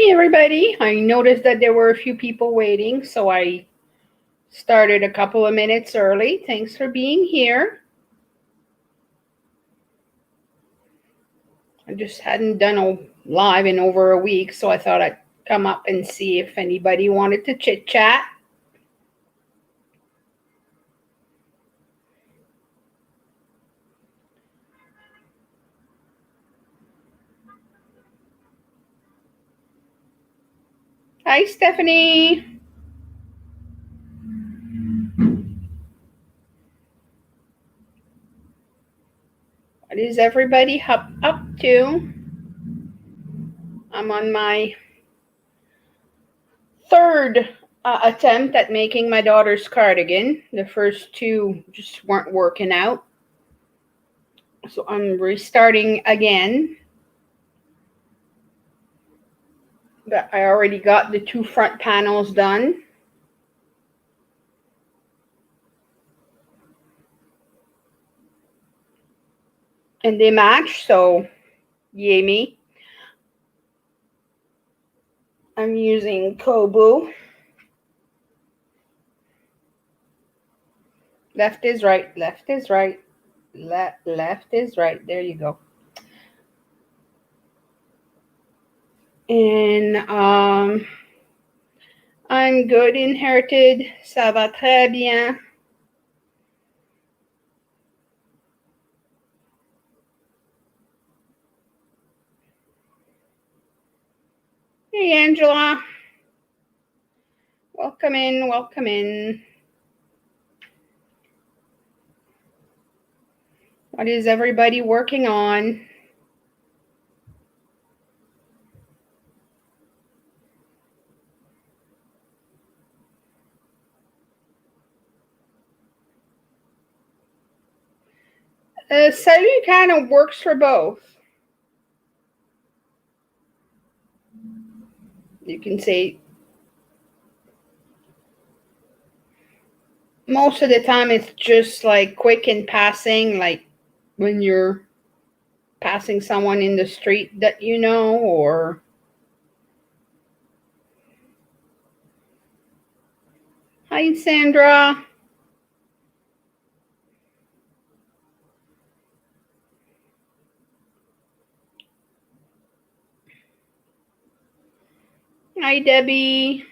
Hi, everybody. I noticed that there were a few people waiting, so I started a couple of minutes early. Thanks for being here. I just hadn't done a live in over a week, so I thought I'd come up and see if anybody wanted to chit chat. Hi, Stephanie. What is everybody up to? I'm on my third attempt at making my daughter's cardigan. The first two just weren't working out. So I'm restarting again. But I already got the two front panels done. And they match, so yay me. I'm using Kobu. Left is right, left is right, left is right. There you go. And I'm good, Inherited. Ça va très bien. Hey, Angela. Welcome in, welcome in. What is everybody working on? Salut kind of works for both. You can say most of the time it's just like quick in passing, like when you're passing someone in the street that you know, or hi, Sandra. Hi, Debbie.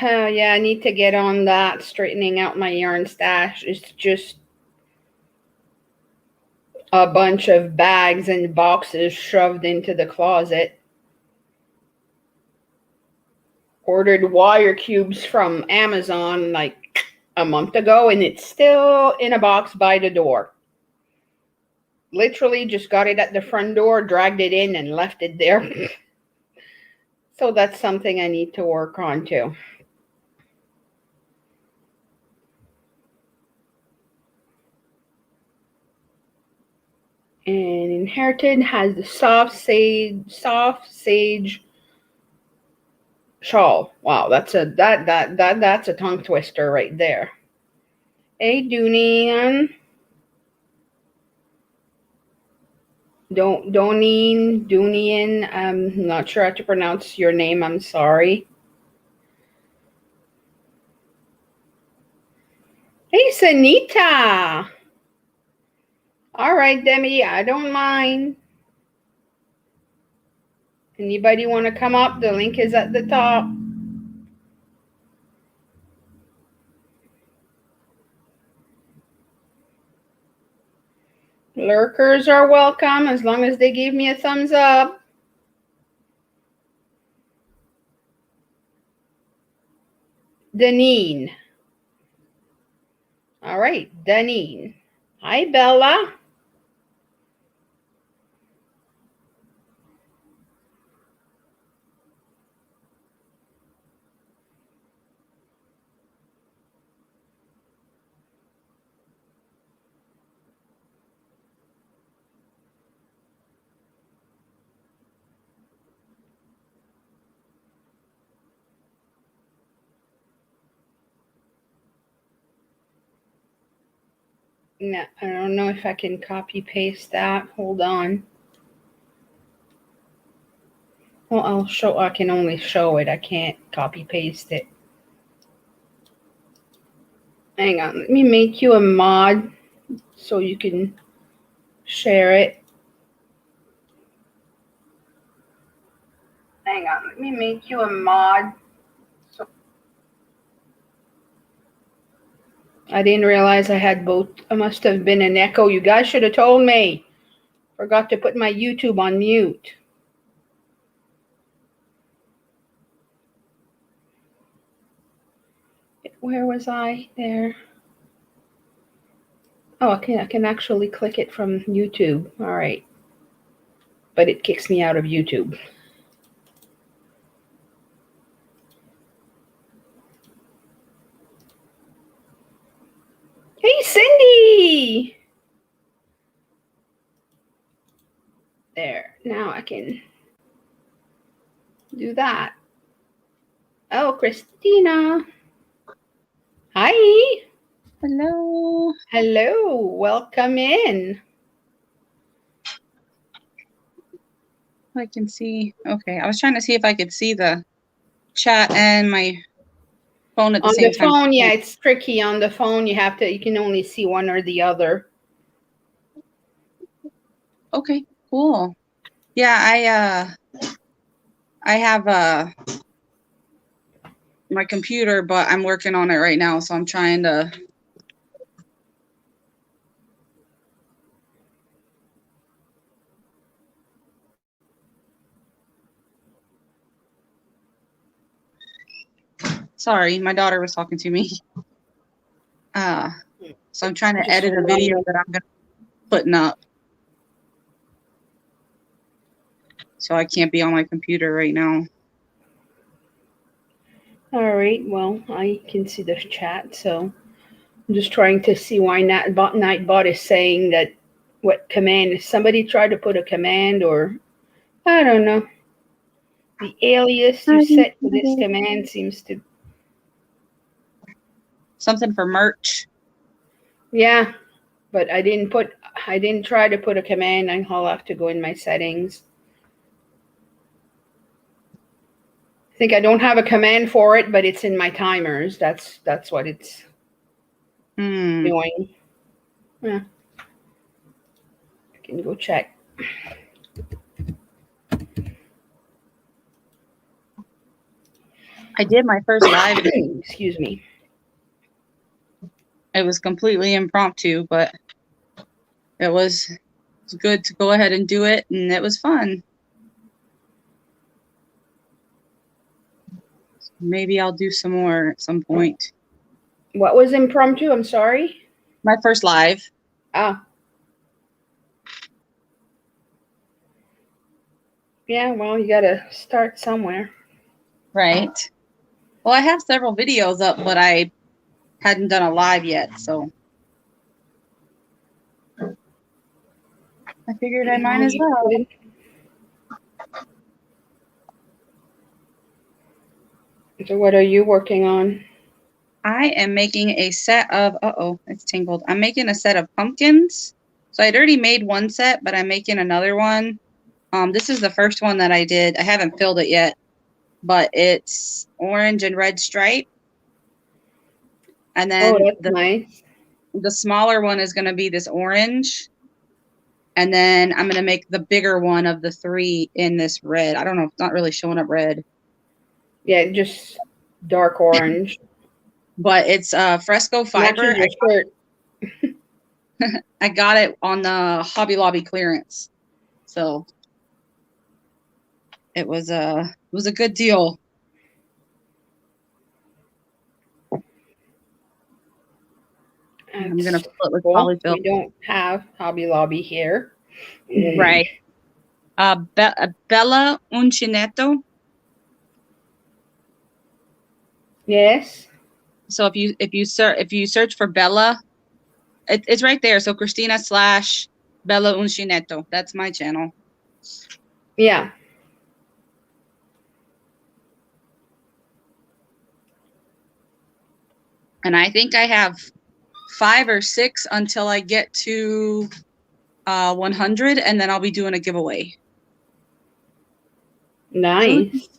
Yeah, I need to get on that, straightening out my yarn stash. It's just a bunch of bags and boxes shoved into the closet. Ordered wire cubes from Amazon like a month ago, and it's still in a box by the door. Literally just got it at the front door, dragged it in, and left it there. So that's something I need to work on too. And Inherited has the soft sage shawl. Wow, that's a tongue twister right there. Hey, Dunian. Dunian. I'm not sure how to pronounce your name. I'm sorry. Hey, Sanita. All right, Demi, I don't mind. Anybody want to come up? The link is at the top. Lurkers are welcome as long as they give me a thumbs up. Deneen. All right, Deneen. Hi, Bella. No, I don't know if I can copy paste that. Hold on. Well, I can only show it. I can't copy paste it. Hang on. Let me make you a mod so you can share it. Hang on. Let me make you a mod. I didn't realize I had both. I must have been an echo. You guys should have told me. Forgot to put my YouTube on mute. Where was I? There. Oh, I can actually click it from YouTube. All right. But it kicks me out of YouTube. Hey, Cindy! There. Now I can do that. Oh, Christina. Hi. Hello. Hello. Welcome in. I can see. Okay. I was trying to see if I could see the chat and my phone at the same time. On the phone, yeah, it's tricky. On the phone, you can only see one or the other. Okay, cool. Yeah, I have my computer, but I'm working on it right now, so I'm trying to. Sorry, my daughter was talking to me. So I'm trying to edit a video that I'm gonna putting up. So I can't be on my computer right now. All right. Well, I can see the chat, so I'm just trying to see why Nightbot is saying that. What command? Somebody tried to put a command, or I don't know. The alias you set for this command seems to. Something for merch. Yeah, but I didn't try to put a command. I'll have to go in my settings. I think I don't have a command for it, but it's in my timers. That's what it's doing. Yeah. I can go check. I did my first live. Excuse me. It was completely impromptu, but it was good to go ahead and do it, and it was fun. Maybe I'll do some more at some point. What was impromptu? I'm sorry. My first live. Ah. Yeah, well, you gotta start somewhere. Right. Well, I have several videos up, but I hadn't done a live yet, so I figured I might as well. So what are you working on? I am making a set of, it's tingled. I'm making a set of pumpkins. So I'd already made one set, but I'm making another one. This is the first one that I did. I haven't filled it yet, but it's orange and red stripe. And then nice. The smaller one is going to be this orange. And then I'm going to make the bigger one of the three in this red. I don't know. It's not really showing up red. Yeah, just dark orange. But it's fresco fiber. I got it on the Hobby Lobby clearance. So it was a good deal. I'm going to fill it with polyfill. We don't have Hobby Lobby here. Right. Bella Uncinetto. Yes. So if you search for Bella, it's right there. So Christina / Bella Uncinetto. That's my channel. Yeah. And I think I have 5 or 6 until I get to 100, and then I'll be doing a giveaway. Nice.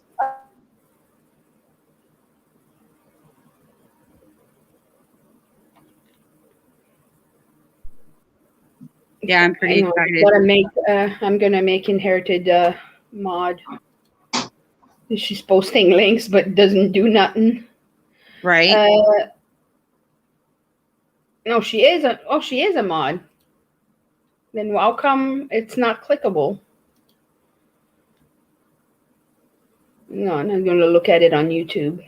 Yeah, I'm pretty I know, excited. I'm gonna make Inherited mod. She's posting links but doesn't do nothing. Right? No, she is a mod. Then how come it's not clickable? No, I'm not gonna look at it on YouTube.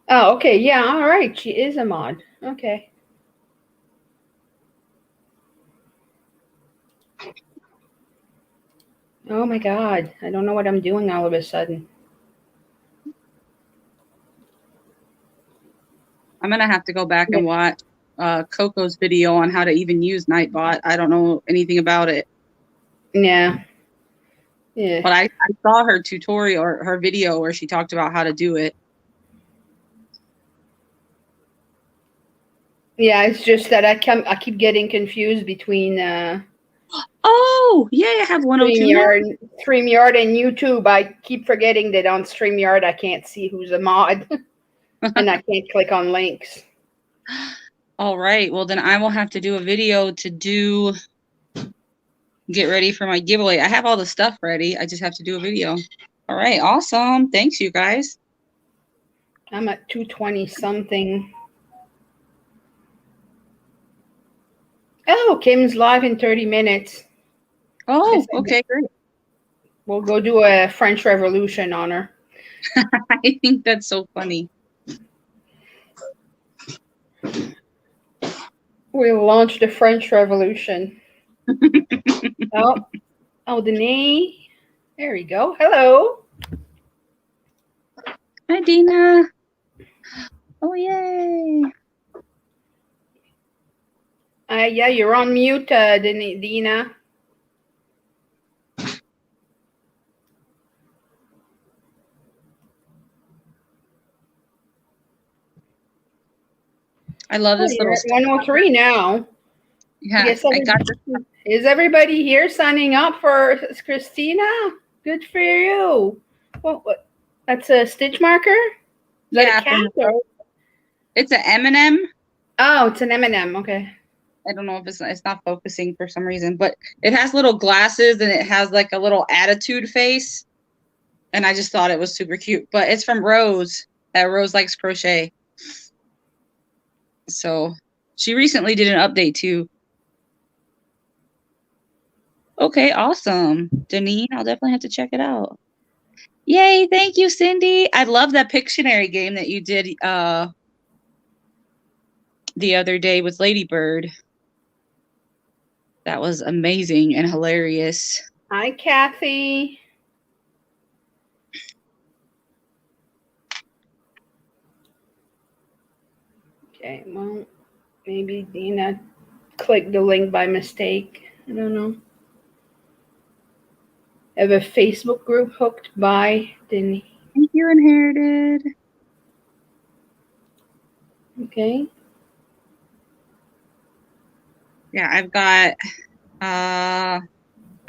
Oh, okay, yeah, all right. She is a mod. Okay. Oh my God, I don't know what I'm doing all of a sudden. I'm gonna have to go back and watch Coco's video on how to even use Nightbot. I don't know anything about it. Yeah. But I saw her tutorial or her video where she talked about how to do it. Yeah, it's just that I keep getting confused between Oh, yeah, I have 102 now. StreamYard and YouTube. I keep forgetting that on StreamYard I can't see who's a mod and I can't click on links. All right. Well, then I will have to do a video to get ready for my giveaway. I have all the stuff ready. I just have to do a video. All right. Awesome. Thanks, you guys. I'm at 220 something. Oh, Kim's live in 30 minutes. Oh, okay, great. We'll go do a French Revolution on her. I think that's so funny. We'll launch the French Revolution. Oh, Denise. There we go. Hello. Hi, Dina. Oh, yay. Yeah, you're on mute, Dina. I love this little. 103 now. Yeah, I got this. Is everybody here signing up for Christina? Good for you. What? That's a stitch marker? Yeah, it's an M&M. Oh, it's an M&M. Okay. I don't know if it's not focusing for some reason, but it has little glasses and it has like a little attitude face. And I just thought it was super cute. But it's from Rose. Rose Likes Crochet. So she recently did an update too. Okay, awesome. Deneen, I'll definitely have to check it out. Yay, thank you, Cindy. I love that Pictionary game that you did the other day with Ladybird. That was amazing and hilarious. Hi, Kathy. Okay, well, maybe Dina clicked the link by mistake. I don't know. I have a Facebook group hooked by Denise. Thank you, Inherited. Okay. Yeah, I've got I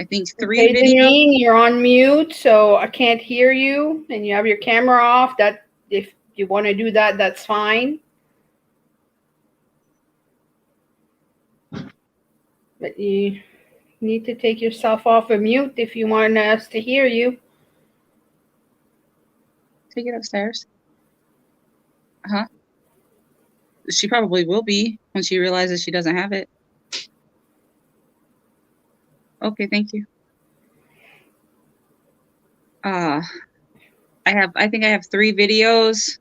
think 3 videos. Deneen, you're on mute, so I can't hear you, and you have your camera off. That if you want to do that, that's fine. But you need to take yourself off of mute if you want us to hear you. Take it upstairs. Uh-huh. She probably will be when she realizes she doesn't have it. Okay, thank you. I think I have 3 videos.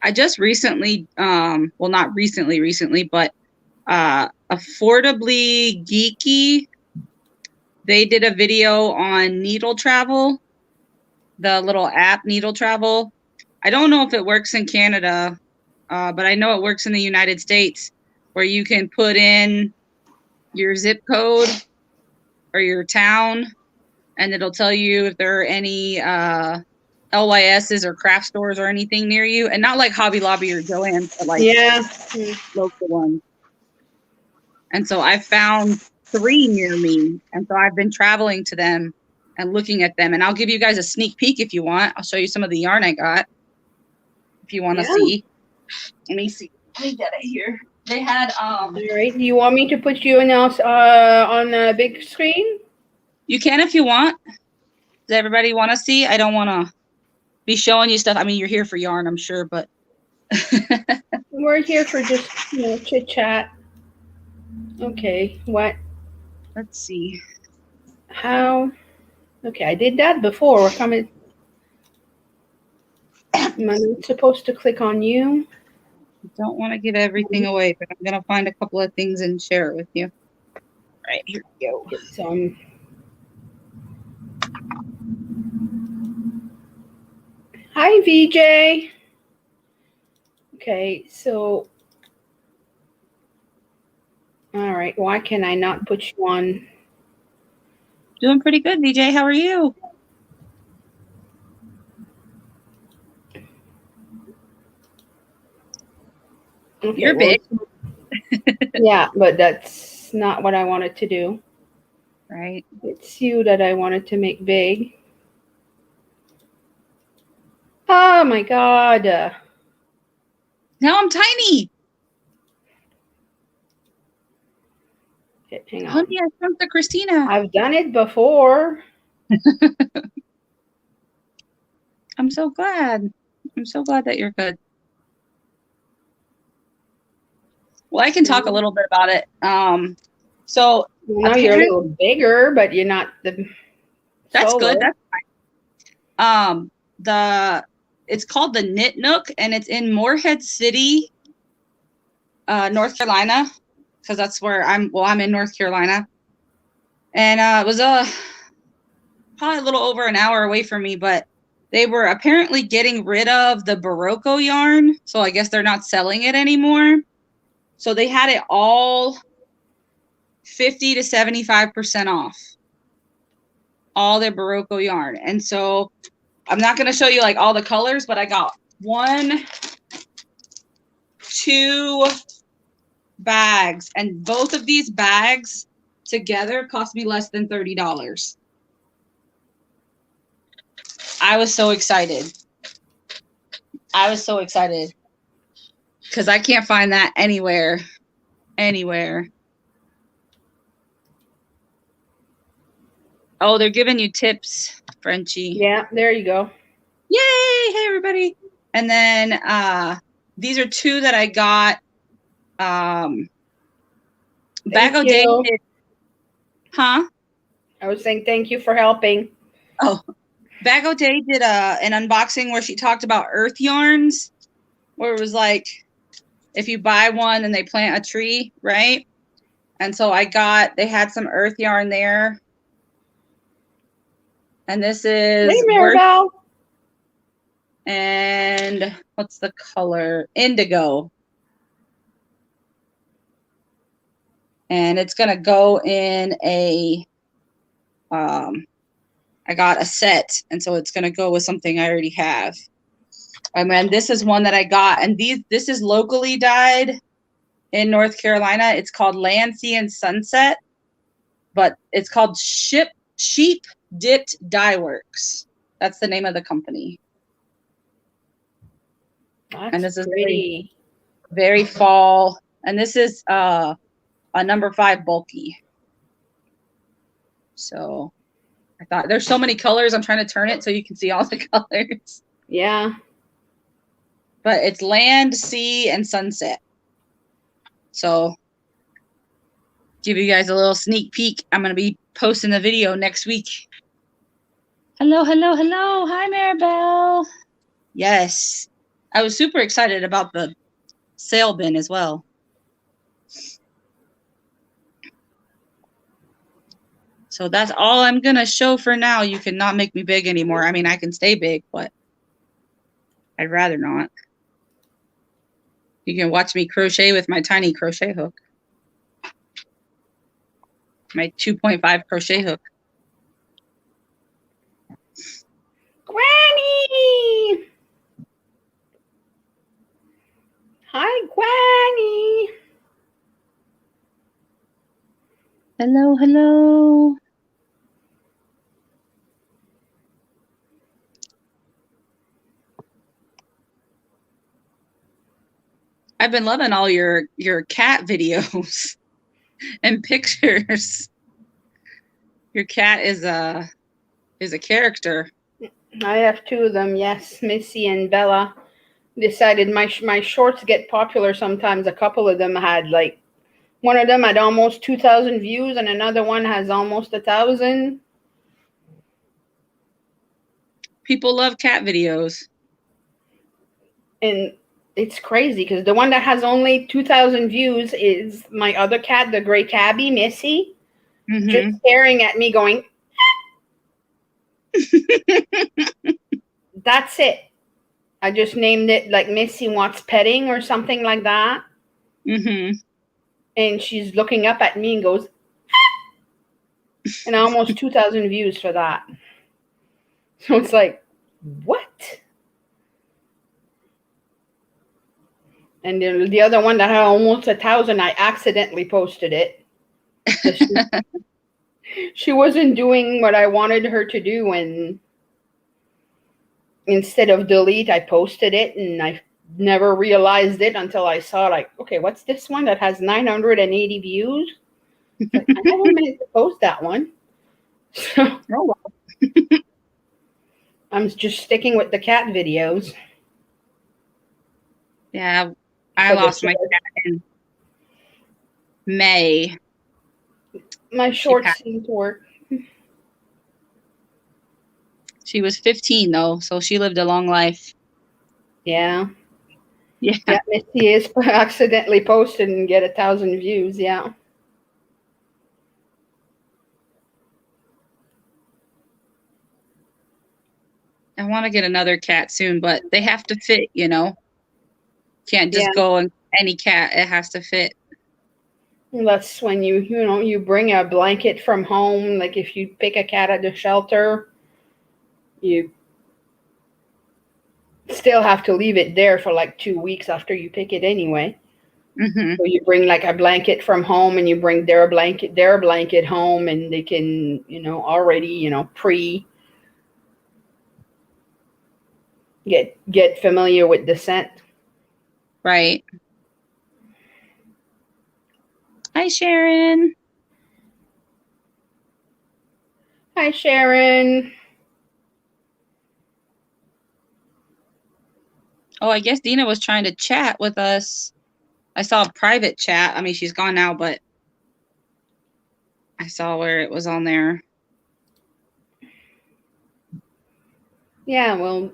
I just recently, well, not recently, but Affordably Geeky, they did a video on needle travel, the little app Needle Travel. I don't know if it works in Canada, but I know it works in the United States, where you can put in your zip code or your town, and it'll tell you if there are any LYSs or craft stores or anything near you, and not like Hobby Lobby or Joann's, but like Yeah. local ones. And so I found 3 near me, and so I've been traveling to them and looking at them. And I'll give you guys a sneak peek if you want. I'll show you some of the yarn I got if you want to Yeah. see. Let me see. Let me get it here. They had All right. Do you want me to put you in on a big screen? You can if you want. Does everybody want to see? I don't want to be showing you stuff. I mean, you're here for yarn, I'm sure, but We're here for just chit chat. Okay. What? let's see. How? Okay, I did that before. We're coming. Am I not supposed to click on you? I don't want to give everything away, but I'm going to find a couple of things and share it with you. All right, here we go. Okay, so hi, VJ. Okay, so all right. Why can I not put you on? Doing pretty good, VJ. How are you? Okay, You're big. Yeah, but that's not what I wanted to do. Right. It's you that I wanted to make big. Oh my God. Now I'm tiny. Okay, hang on. Honey, I shrunk to Christina. I've done it before. I'm so glad. I'm so glad that you're good. Well, I can talk a little bit about it. So now you're a little bigger, but you're not the. That's solo. good. That's fine. It's called the Knit Nook, and it's in Morehead City, North Carolina, because that's where I'm in North Carolina. And it was probably a little over an hour away from me, but they were apparently getting rid of the Barocco yarn, so I guess they're not selling it anymore. So they had it all 50 to 75% off, all their Barocco yarn. And so I'm not going to show you like all the colors, but I got 1, 2 bags, and both of these bags together cost me less than $30. I was so excited. Because I can't find that anywhere. Oh, they're giving you tips, Frenchie. Yeah, there you go. Yay! Hey, everybody. And then these are 2 that I got. Bag O' Day did, huh? I was saying thank you for helping. Oh, Bag O' Day did an unboxing where she talked about earth yarns, where it was like if you buy one and they plant a tree, right? And so they had some earth yarn there. And this is Hey, Maribel. And what's the color? Indigo. And it's going to go in I got a set. And so it's going to go with something I already have. And then this is one that I got. And this is locally dyed in North Carolina. It's called Land, Sea, and Sunset. But it's called Sheep Dipped Dye Works. That's the name of the company. And this is very, very fall. And this is a number 5 bulky. So I thought there's so many colors. I'm trying to turn it so you can see all the colors. Yeah. But it's Land, Sea, and Sunset. So give you guys a little sneak peek. I'm going to be posting the video next week. Hello. Hi, Maribel. Yes. I was super excited about the sale bin as well. So that's all I'm going to show for now. You cannot make me big anymore. I mean, I can stay big, but I'd rather not. You can watch me crochet with my tiny crochet hook. My 2.5 crochet hook. Granny! Hi, Granny. Hello, hello. I've been loving all your cat videos and pictures. Your cat is a character. I have two of them. Yes, Missy and Bella. Decided my shorts get popular sometimes. A couple of them had like one of them had almost 2,000 views, and another one has almost 1,000. People love cat videos. And it's crazy because the one that has only 2,000 views is my other cat, the gray tabby, Missy, just staring at me, going. That's it. I just named it like Missy Wants Petting or something like that. And she's looking up at me and goes, and almost 2,000 views for that. So it's like, what? And the other one that had almost 1,000, I accidentally posted it. She wasn't doing what I wanted her to do, and instead of delete, I posted it, and I never realized it until I saw, like, okay, what's this one that has 980 views? Like, I never meant to post that one. So I'm just sticking with the cat videos. Yeah, I lost my cat in May. My shorts seem to work. She was 15 though, so she lived a long life. Yeah. Yeah. Yeah, Missy is accidentally posted and get 1,000 views. Yeah. I want to get another cat soon, but they have to fit, you know. Can't just go and any cat. It has to fit. That's when you bring a blanket from home. Like if you pick a cat at the shelter, you still have to leave it there for like 2 weeks after you pick it anyway. So you bring like a blanket from home, and you bring their blanket home, and they can, already, pre get familiar with the scent. Right. Hi, Sharon. Hi, Sharon. Oh, I guess Dina was trying to chat with us. I saw a private chat. I mean, she's gone now, but I saw where it was on there. Yeah, well,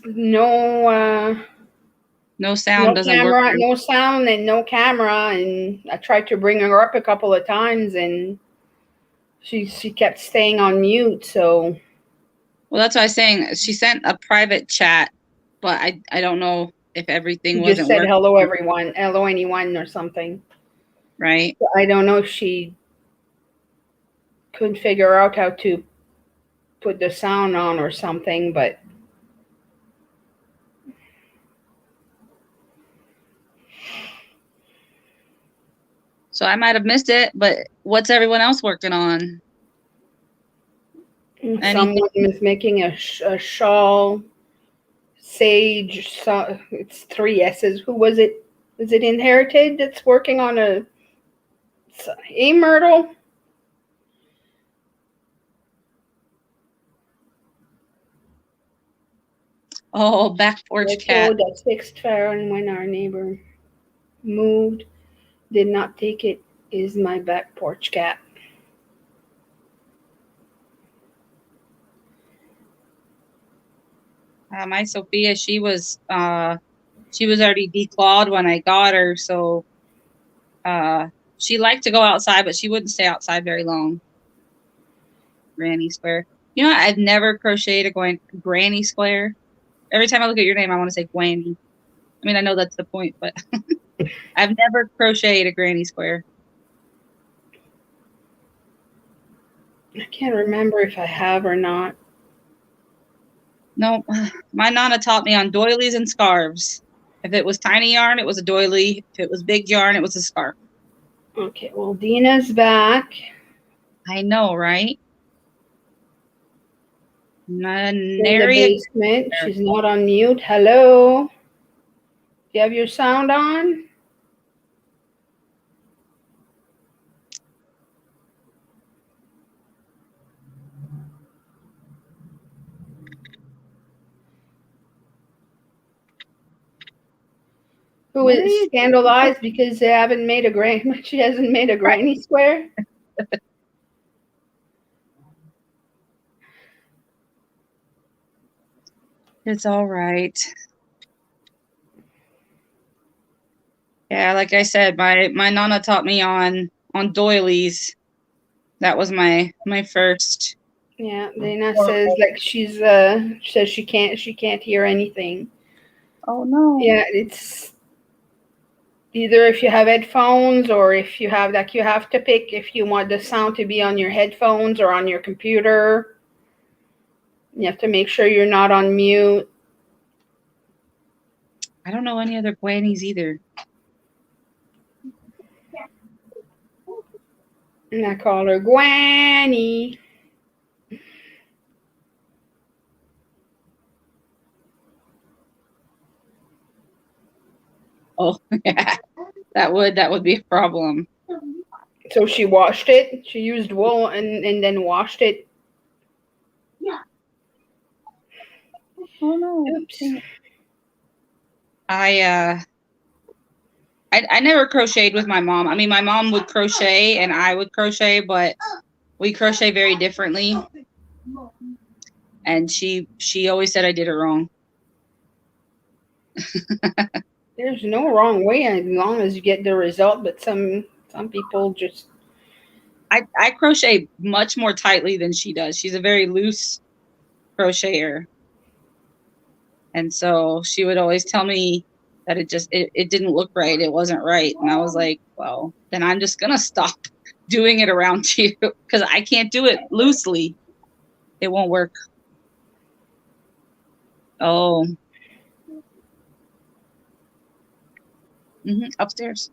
no sound doesn't work. No sound and no camera, and I tried to bring her up a couple of times, and she kept staying on mute. So, well, that's what I was saying. She sent a private chat, but I don't know if everything wasn't just said working. hello everyone, hello anyone, or something. Right. So I don't know if she couldn't figure out how to put the sound on or something, but. So I might have missed it, but what's everyone else working on? Someone is making a shawl. Sage, it's 3 S's. Who was it? Is it Inherited that's working on a Myrtle? Oh, back porch cat. That fixed Farron when our neighbor moved. Did not take it. Is my back porch cat. My Sophia, she was already declawed when I got her, so she liked to go outside, but she wouldn't stay outside very long. Granny Square. You know what? I've never crocheted a Granny Square. Every time I look at your name, I want to say Granny. I mean, I know that's the point, but I've never crocheted a Granny Square. I can't remember if I have or not. No, my Nana taught me on doilies and scarves. If it was tiny yarn, it was a doily. If it was big yarn, it was a scarf. Okay, well, Dina's back. I know, right? In the Nary basement. She's not on mute. Hello? Do you have your sound on? Who is scandalized because they haven't made a granny? She hasn't made a granny square. It's all right. Yeah, like I said, my nana taught me on doilies. That was my first. Yeah, Dana says like she's says she can't hear anything. Oh no. Yeah, it's either if you have headphones or if you have like you have to pick if you want the sound to be on your headphones or on your computer. You have to make sure you're not on mute. I don't know any other grannies either. And I call her Granny. Oh yeah, that would be a problem. So she washed it. She used wool and then washed it. Yeah. Oh no. Oops. I never crocheted with my mom. I mean, my mom would crochet and I would crochet, but we crochet very differently. And she always said I did it wrong. There's no wrong way as long as you get the result, but some people just I crochet much more tightly than she does. She's a very loose crocheter. And so she would always tell me that it didn't look right. It wasn't right. And I was like, well, then I'm just going to stop doing it around you because I can't do it loosely. It won't work. Oh. Upstairs.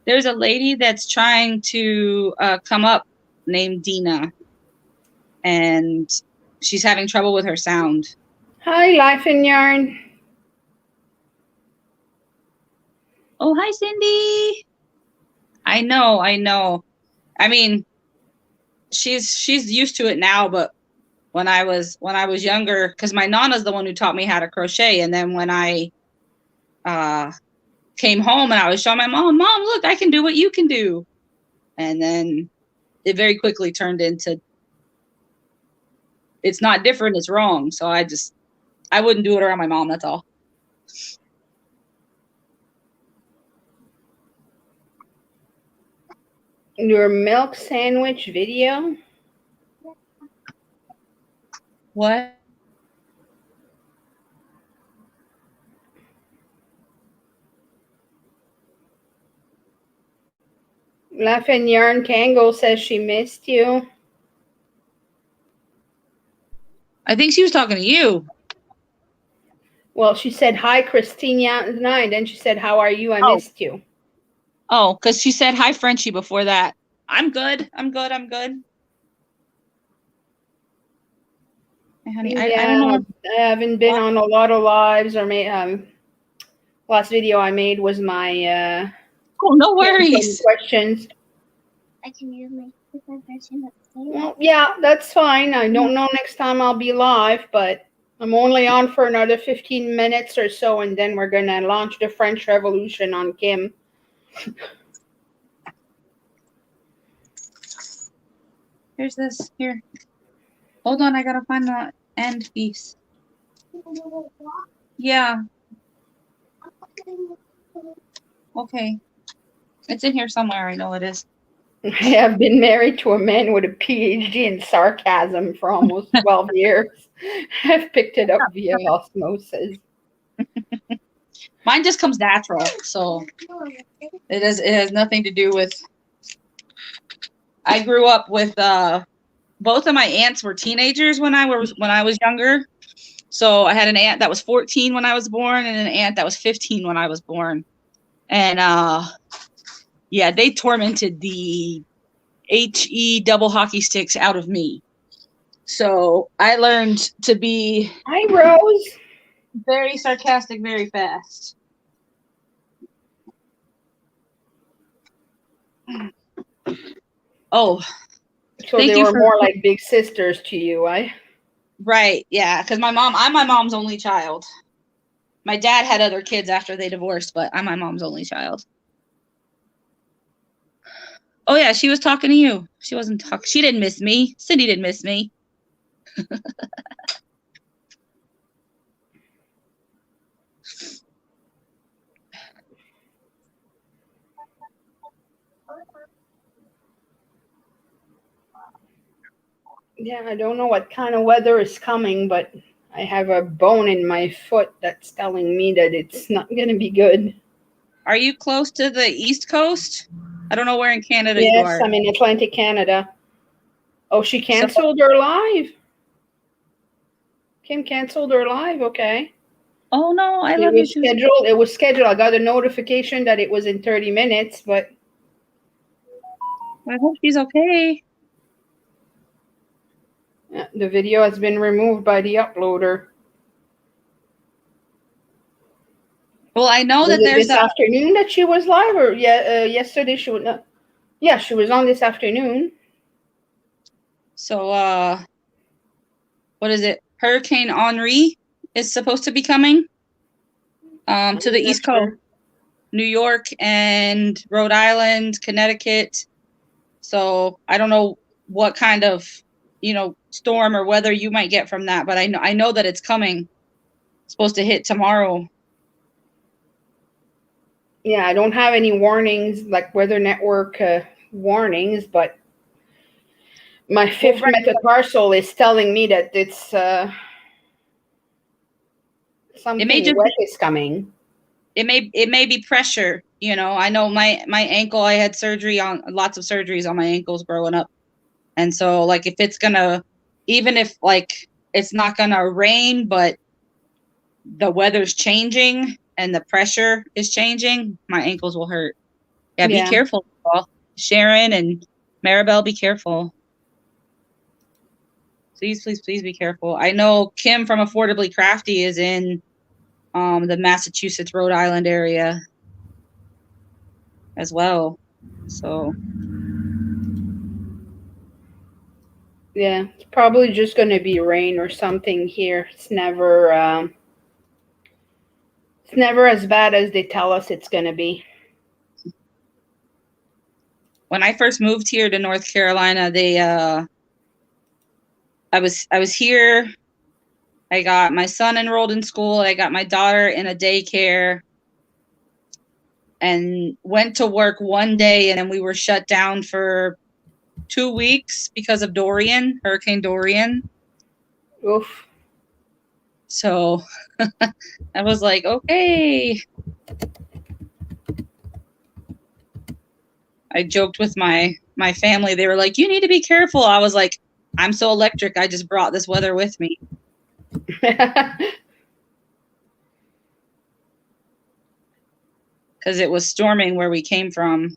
There's a lady that's trying to come up named Dina, and she's having trouble with her sound. Hi, Life in Yarn. Oh, hi, Cindy. I know. I mean, she's used to it now, but when I was younger, because my nana's the one who taught me how to crochet, and then when I came home and I was showing my mom, look, I can do what you can do. And then it very quickly turned into, it's not different, it's wrong. So I wouldn't do it around my mom, that's all. Your milk sandwich video? What? Laugh and Yarn Tango says she missed you. I think she was talking to you. Well, she said, hi, Christina. Then she said, how are you? I missed you. Oh, because she said, hi, Frenchie, before that. I'm good. Hey, honey, Yeah, I don't know. I haven't been on a lot of lives or last video I made was my oh, no worries. Questions. I can use my version. Well, yeah, that's fine. I don't know next time I'll be live, but I'm only on for another 15 minutes or so, and then we're going to launch the French Revolution on Kim. Here's this. Here. Hold on, I got to find the end piece. Yeah. Okay. It's in here somewhere. I know it is. I have been married to a man with a PhD in sarcasm for almost 12 years. I've picked it up via osmosis. Mine just comes natural, so it has nothing to do with I grew up with both of my aunts were teenagers when I was younger. So I had an aunt that was 14 when I was born and an aunt that was 15 when I was born. And yeah, they tormented the HE double hockey sticks out of me. So I learned to be Hi, Rose. very sarcastic very fast. Oh, So thank they you were for- more like big sisters to you, right. Yeah. Because I'm my mom's only child. My dad had other kids after they divorced, but I'm my mom's only child. Oh yeah, she was talking to you. She wasn't talking. She didn't miss me. Cindy didn't miss me. Yeah, I don't know what kind of weather is coming, but I have a bone in my foot that's telling me that it's not going to be good. Are you close to the East Coast? I don't know where in Canada you Yes, are. I'm in Atlantic Canada. Oh, she So- canceled her live. Kim canceled her live. Okay. Oh no, I It love was you. scheduled. It was scheduled. I got a notification that it was in 30 minutes, but I hope she's okay. the video has been removed by the uploader. Well, I know Was that it there's this afternoon that she was live, or yesterday she was not? Yeah, she was on this afternoon. so what is it? Hurricane Henri is supposed to be coming to the I'm not East Coast. sure. New York and Rhode Island, Connecticut. So I don't know what kind of, storm or weather you might get from that, but I know that it's coming. It's supposed to hit tomorrow. Yeah, I don't have any warnings like Weather Network warnings, but my fifth right. metatarsal is telling me that it's something just wet is coming. It may be pressure. I know my ankle, I had lots of surgeries on my ankles growing up. And so like if it's gonna, even if like it's not gonna rain, but the weather's changing and the pressure is changing, my ankles will hurt. Yeah, be careful, y'all. Sharon and Maribel, be careful. Please, please, please be careful. I know Kim from Affordably Crafty is in the Massachusetts, Rhode Island area as well. So Yeah, it's probably just going to be rain or something here. It's never as bad as they tell us it's going to be. when I first moved here to North Carolina, I was here. I got my son enrolled in school. I got my daughter in a daycare and went to work one day, and then we were shut down for 2 weeks because of Hurricane Dorian. Oof. So I was like, okay. I joked with my family. They were like, you need to be careful. I was like, I'm so electric. I just brought this weather with me. Because it was storming where we came from.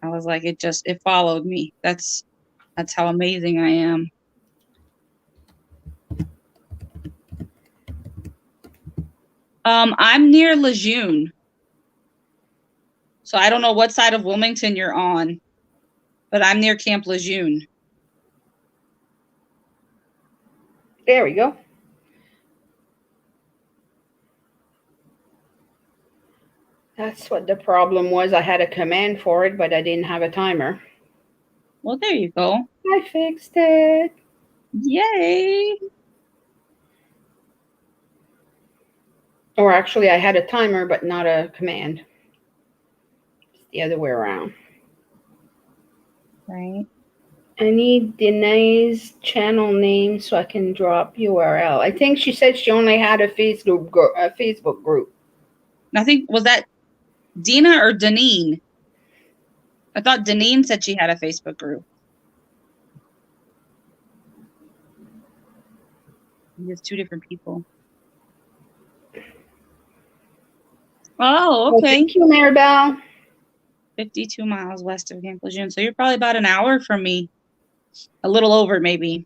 I was like, it followed me. That's how amazing I am. I'm near Lejeune. So I don't know what side of Wilmington you're on, but I'm near Camp Lejeune. There we go. That's what the problem was. I had a command for it, but I didn't have a timer. Well, there you go. I fixed it. Yay. Or actually, I had a timer, but not a command. It's the other way around. Right. I need Danae's channel name so I can drop URL. I think she said she only had a Facebook group. I think, was that Dina or Deneen? I thought Deneen said she had a Facebook group. It's two different people. Oh, Well, okay. thank you, Maribel. 52 miles west of Camp Lejeune. So you're probably about an hour from me. A little over, maybe.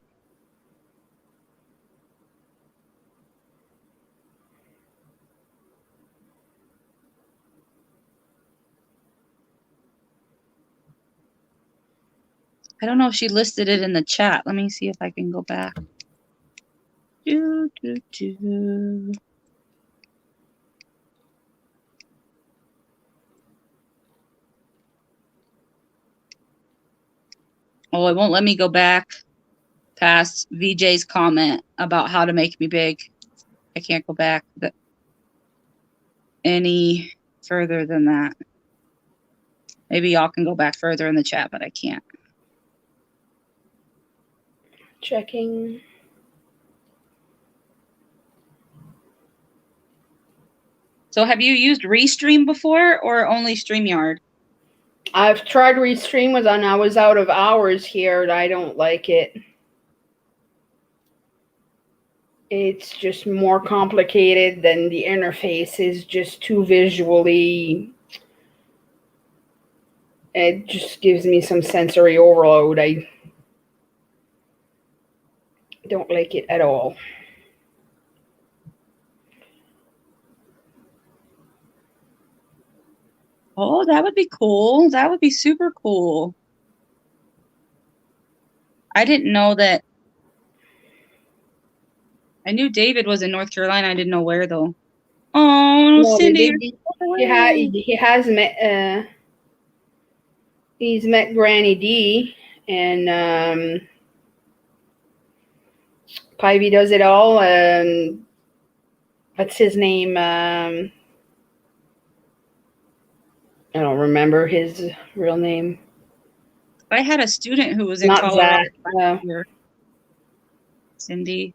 I don't know if she listed it in the chat. Let me see if I can go back. Do, do, do. Oh, it won't let me go back past VJ's comment about how to make me big. I can't go back any further than that. Maybe y'all can go back further in the chat, but I can't. Checking. So have you used Restream before or only StreamYard? I've tried Restream when I was out of hours here, and I don't like it. It's just more complicated than the interface is just too visually. It just gives me some sensory overload. I don't like it at all. Oh, that would be cool. That would be super cool. I didn't know that. I knew David was in North Carolina. I didn't know where, though. Oh, No, Cindy. he has met. He's met Granny D, and Pivy does it all. What's his name? I don't remember his real name. I had a student who was in Not Colorado Zach. last year. Cindy.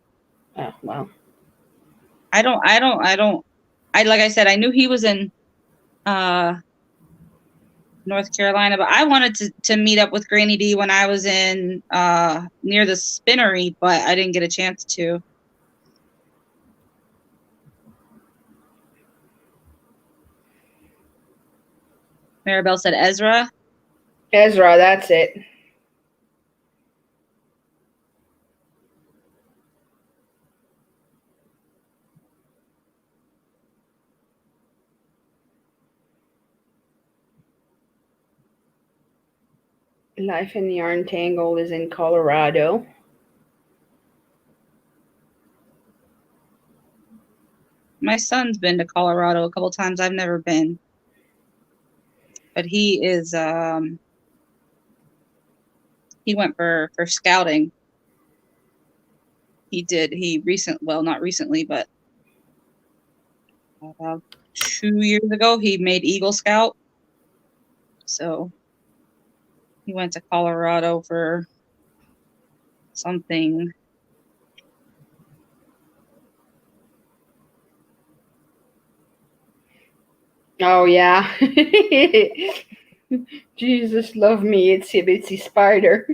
Oh, well. Like I said, I knew he was in North Carolina, but I wanted to meet up with Granny D when I was in near the Spinnery, but I didn't get a chance to. Maribel said Ezra. Ezra, that's it. Life in the Yarn Tangle is in Colorado. My son's been to Colorado a couple times. I've never been. But he is he went for scouting. Not recently, but 2 years ago he made Eagle Scout. So he went to Colorado for something. Oh, yeah. Jesus love me, Itsy Bitsy Spider.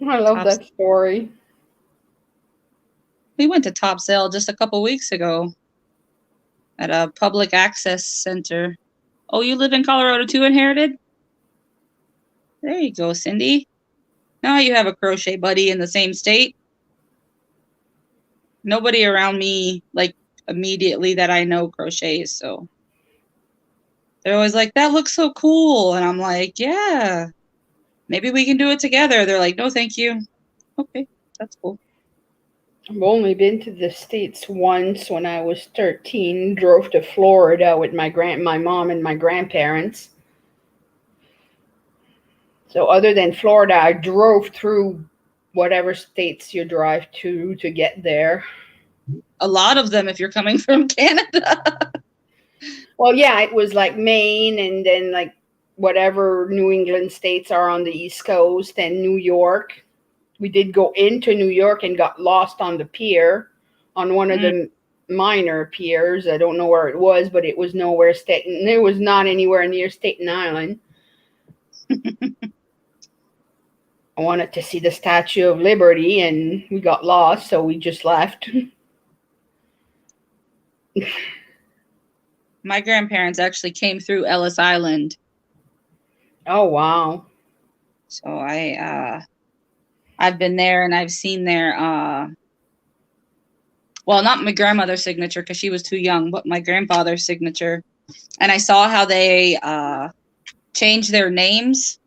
I love that story. We went to Top Sail just a couple weeks ago at a public access center. Oh, you live in Colorado too, Inherited? There you go, Cindy. Now you have a crochet buddy in the same state. Nobody around me, like, immediately that I know crochets, so they're always like, that looks so cool. And I'm like, yeah, maybe we can do it together. They're like, no, thank you. Okay, that's cool. I've only been to the States once when I was 13. Drove to Florida with my mom and my grandparents. So other than Florida, I drove through whatever states you drive to get there. A lot of them if you're coming from Canada. Well, yeah, it was like Maine and then like whatever New England states are on the East Coast and New York. We did go into New York and got lost on the pier on one of the minor piers. I don't know where it was, but it was nowhere Staten. It was not anywhere near Staten Island. I wanted to see the Statue of Liberty, and we got lost, so we just left. My grandparents actually came through Ellis Island, Oh wow! so I've been there and I've seen their well, not my grandmother's signature because she was too young, but my grandfather's signature, and I saw how they changed their names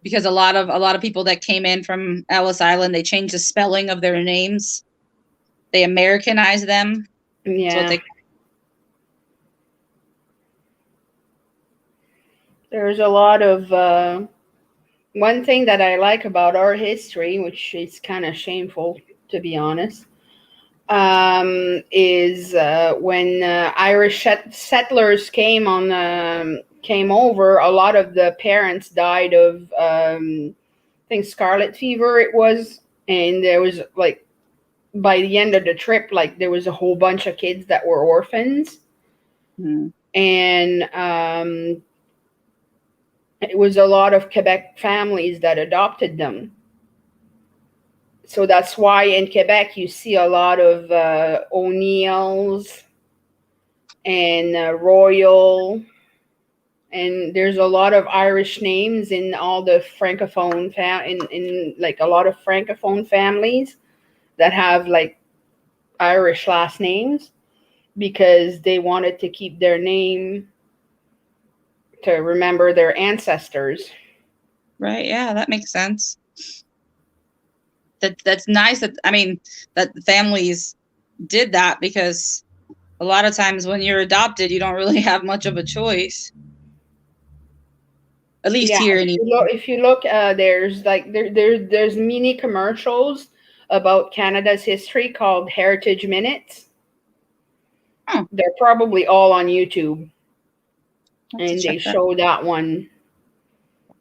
because a lot of people that came in from Ellis Island, they changed the spelling of their names, they Americanized them. Yeah. So they There's a lot of one thing that I like about our history, which is kind of shameful to be honest, is when Irish settlers came over. A lot of the parents died of I think scarlet fever it was, and there was like by the end of the trip, like there was a whole bunch of kids that were orphans, and it was a lot of Quebec families that adopted them. So that's why in Quebec you see a lot of O'Neills and Royal, and there's a lot of Irish names in all the francophone in like a lot of francophone families that have like Irish last names because they wanted to keep their name to remember their ancestors. Right, yeah, that makes sense. That's nice that that the families did that, because a lot of times when you're adopted, you don't really have much of a choice. At least here in if you look, there's like there's mini commercials about Canada's history called Heritage Minutes. They're probably all on YouTube, and they show that one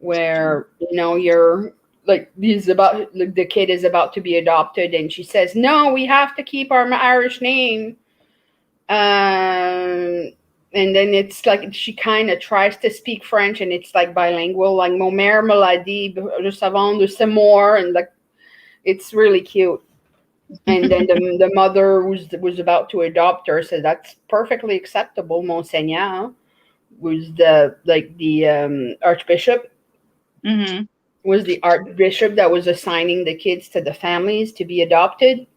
where you're like the kid is about to be adopted, and she says, "No, we have to keep our Irish name." And then it's like she kind of tries to speak French, and it's like bilingual, like "Mon mère me l'a dit juste avant de ce mort," and like it's really cute. And then the mother was about to adopt her said, "That's perfectly acceptable, Monseigneur." Was the archbishop. Mm-hmm. Was the archbishop that was assigning the kids to the families to be adopted.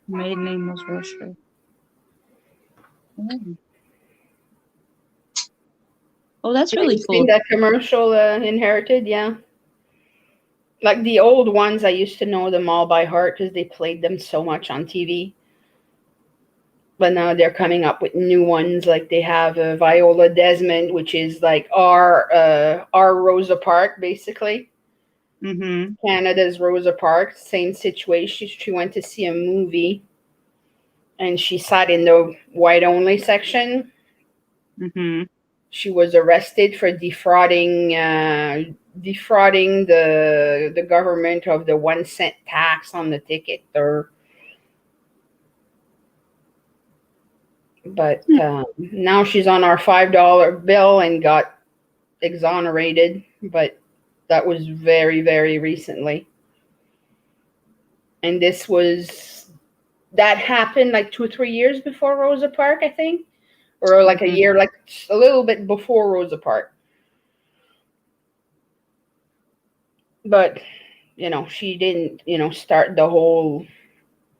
Maiden name was Rocher. Oh, that's really cool. Seen that commercial, Inherited, yeah. Like the old ones, I used to know them all by heart because they played them so much on TV. But now they're coming up with new ones. Like they have Viola Desmond, which is like our Rosa Parks, basically. Mm-hmm. Canada's Rosa Parks, same situation. She went to see a movie, and she sat in the white-only section. Mm-hmm. She was arrested for defrauding the government of the 1 cent tax on the ticket. But now she's on our $5 bill and got exonerated. But that was very, very recently. And that happened like 2 or 3 years before Rosa Parks, I think. Or like a year, like a little bit before Rosa Parks. But, she didn't, start the whole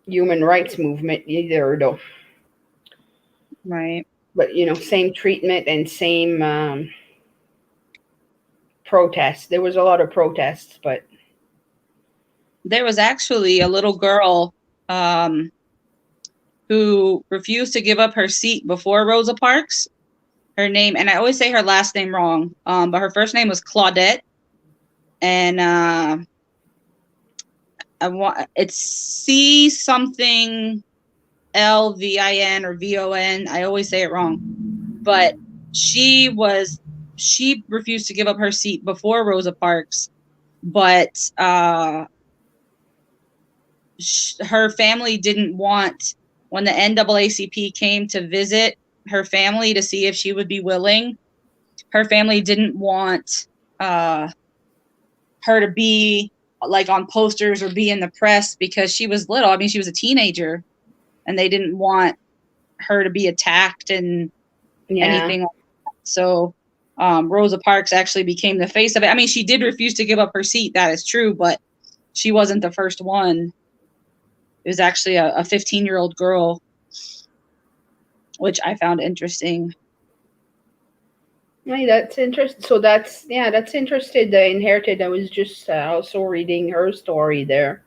human rights movement either, though. Right. But, same treatment and same protests. There was a lot of protests, but. There was actually a little girl who refused to give up her seat before Rosa Parks. Her name, and I always say her last name wrong, but her first name was Claudette. And it's C something LVIN or VON. I always say it wrong, but she was she refused to give up her seat before Rosa Parks, but her family didn't want, when the NAACP came to visit her family to see if she would be willing, her family didn't want her to be like on posters or be in the press because she was little. I mean, she was a teenager, and they didn't want her to be attacked and anything like that. So Rosa Parks actually became the face of it. I mean, she did refuse to give up her seat, that is true, but she wasn't the first one. It was actually a 15-year-old girl, which I found interesting. Right, that's interesting. So that's interested. The Inherited. I was just also reading her story there.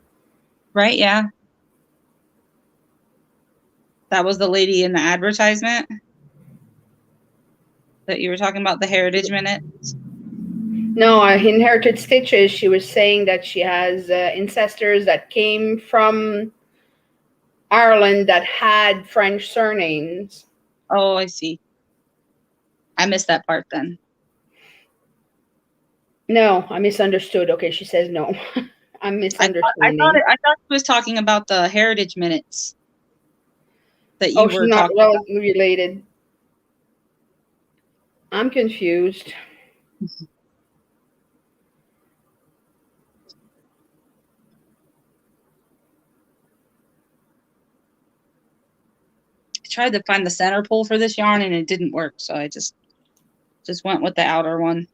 Right? Yeah. That was the lady in the advertisement that you were talking about, the Heritage Minute. No, Inherited Stitches. She was saying that she has ancestors that came from Ireland that had French surnames. Oh, I see. I missed that part then. No, I misunderstood. Okay, she says no. I'm misunderstanding. I thought she was talking about the Heritage Minutes that you were not talking well about. related. I'm confused. I tried to find the center pole for this yarn and it didn't work, so I just went with the outer one.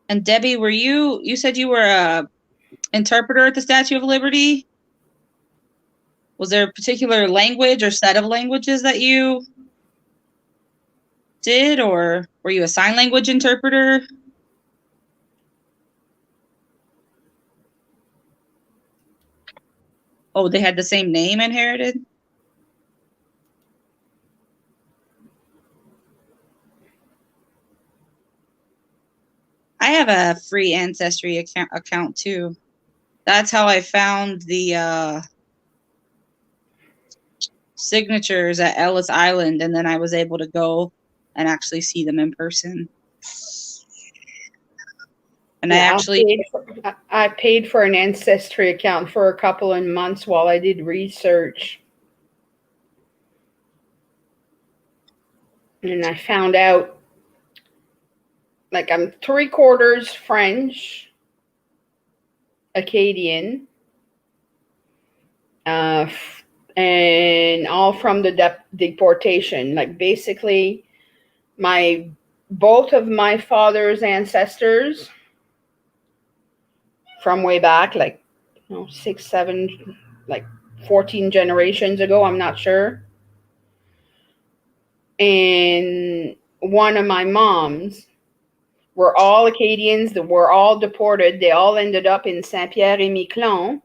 And Debbie, you said you were a interpreter at the Statue of Liberty? Was there a particular language or set of languages that you did, or were you a sign language interpreter? Oh, they had the same name, Inherited? I have a free Ancestry account too. That's how I found the signatures at Ellis Island, and then I was able to go and actually see them in person. And Yeah, I paid for an Ancestry account for a couple of months while I did research. And I found out, like, I'm 3/4 French, Acadian, and all from the deportation. Like, basically, both of my father's ancestors from way back, like, 6, 7, like 14 generations ago, I'm not sure. And one of my moms were all Acadians that were all deported. They all ended up in Saint-Pierre-et-Miquelon.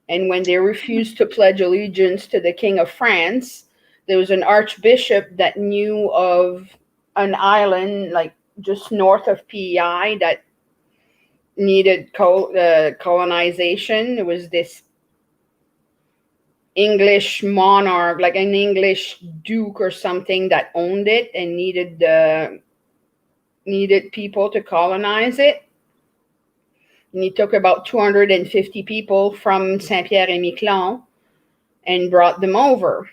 And when they refused to pledge allegiance to the King of France, there was an archbishop that knew of an island like just north of PEI that needed colonization. It was this English monarch, like an English duke or something, that owned it and needed people to colonize it. And he took about 250 people from Saint-Pierre-et-Miquelon and brought them over.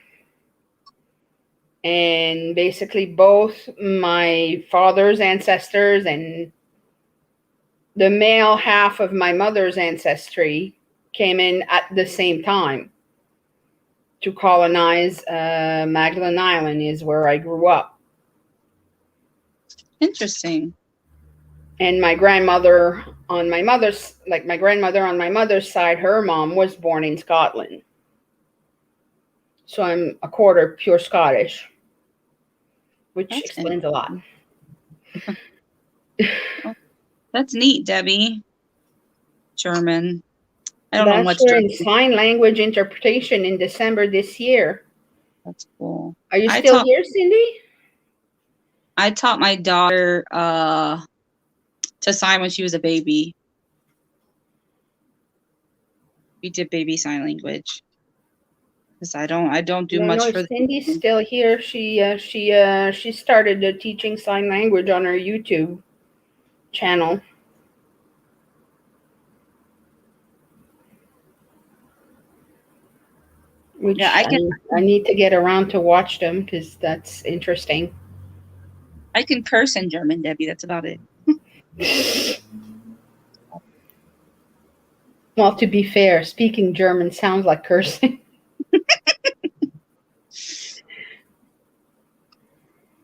And basically both my father's ancestors and the male half of my mother's ancestry came in at the same time to colonize Magdalen Island, is where I grew up. Interesting. And my grandmother on my mother's side, her mom was born in Scotland. So I'm a quarter pure Scottish, which explains a lot. That's neat, Debbie. German. I don't know much Bachelor in German. Sign Language Interpretation in December this year. That's cool. Are you still here, Cindy? I taught my daughter to sign when she was a baby. We did baby sign language. Because I don't do No, much no, for Cindy's still here. She started teaching sign language on her YouTube channel. Which Yeah, I need to get around to watch them because that's interesting. I can curse in German, Debbie. That's about it. Well, to be fair, speaking German sounds like cursing.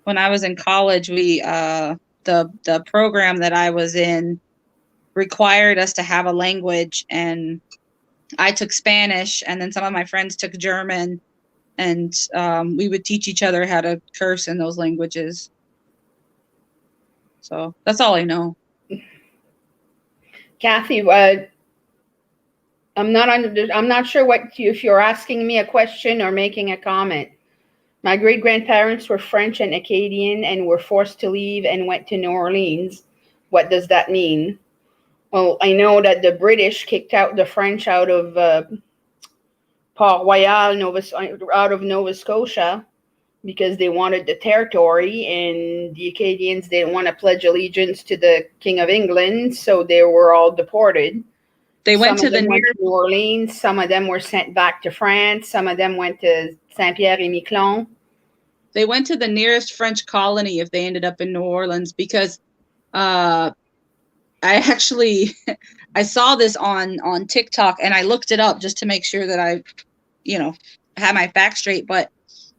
When I was in college, we the program that I was in required us to have a language, and I took Spanish, and then some of my friends took German, and we would teach each other how to curse in those languages. So that's all I know. Kathy, I'm not sure if you're asking me a question or making a comment. My great grandparents were French and Acadian and were forced to leave and went to New Orleans. What does that mean? Well, I know that the British kicked out the French out of Port Royal, out of Nova Scotia, because they wanted the territory, and the Acadians didn't want to pledge allegiance to the King of England, so they were all deported. They went to Some of the them went nearest. to New Orleans. Some of them were sent back to France. Some of them went to Saint-Pierre-et-Miquelon. They went to the nearest French colony if they ended up in New Orleans, because I actually I saw this on TikTok, and I looked it up just to make sure that I, had my facts straight. But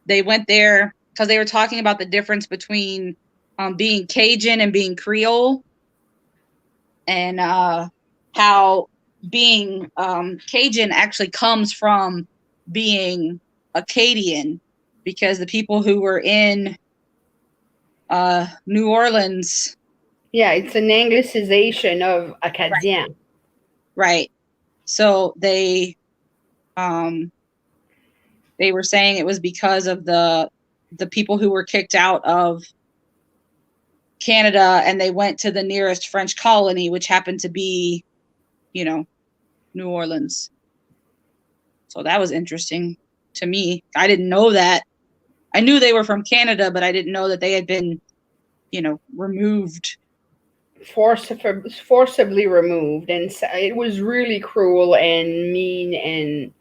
they went there because they were talking about the difference between being Cajun and being Creole, and how being Cajun actually comes from being Acadian, because the people who were in New Orleans. Yeah, it's an Anglicization of Acadien. Right. So they were saying it was because of the people who were kicked out of Canada, and they went to the nearest French colony, which happened to be, New Orleans. So that was interesting to me. I didn't know that. I knew they were from Canada, but I didn't know that they had been, removed. Forcibly removed, and it was really cruel and mean, and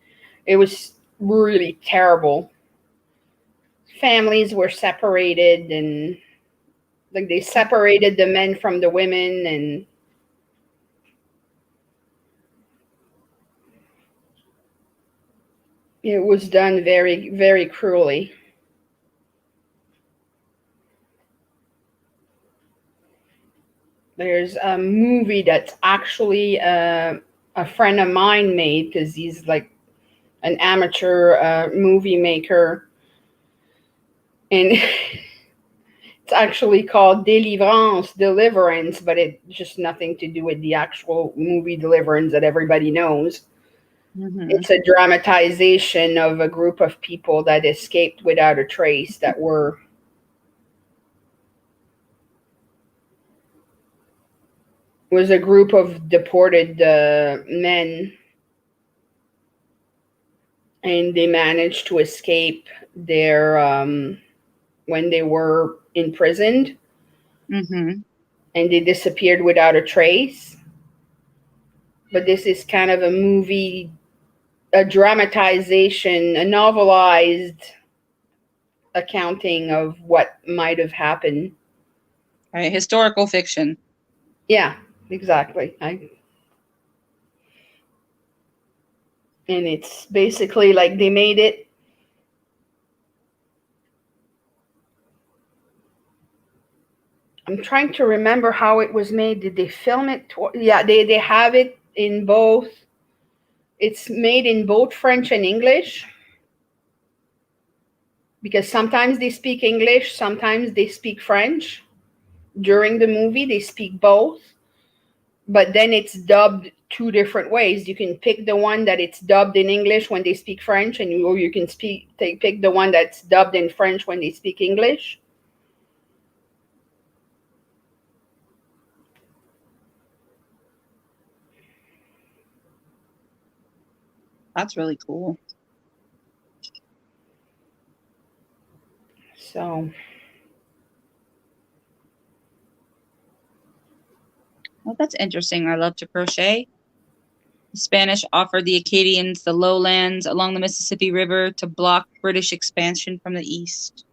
it was really terrible. Families were separated, and like they separated the men from the women, and it was done very, very cruelly. There's a movie that's actually a friend of mine made, because he's like an amateur movie maker, and it's actually called Deliverance, but it's just nothing to do with the actual movie Deliverance that everybody knows. Mm-hmm. It's a dramatization of a group of people that escaped without a trace, that was a group of deported men, and they managed to escape their when they were imprisoned, Mm-hmm. and they disappeared without a trace. But this is kind of a movie, a dramatization, a novelized accounting of what might have happened. Right. Historical fiction. Yeah, exactly. And it's basically like they made it. I'm trying to remember how it was made. Did they film it? Yeah, they have it in both. It's made in both French and English, because sometimes they speak English, sometimes they speak French. During the movie, they speak both, but then it's dubbed two different ways. You can pick the one that it's dubbed in English when they speak French, or you can pick the one that's dubbed in French when they speak English. That's really cool. So, Well, that's interesting. I love to crochet. The Spanish offered the Acadians the lowlands along the Mississippi River to block British expansion from the east.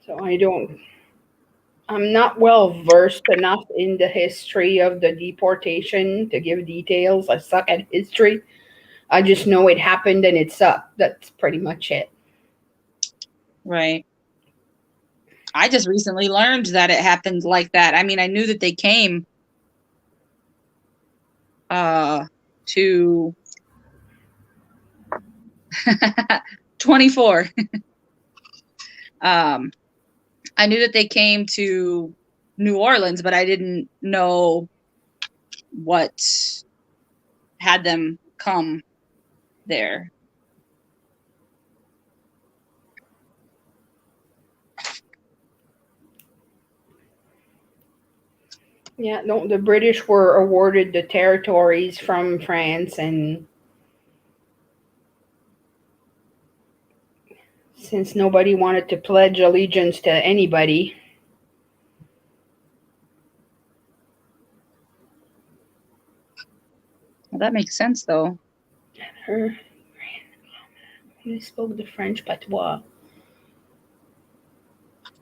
so I'm not well versed enough in the history of the deportation to give details. I suck at history. I just know it happened and it sucked. That's pretty much it. Right. I just recently learned that it happened like that. I mean, I knew that they came to 24. I knew that they came to New Orleans, but I didn't know what had them come there. Yeah, no, the British were awarded the territories from France, and since nobody wanted to pledge allegiance to anybody, Well, that makes sense, though. her he spoke the French patois.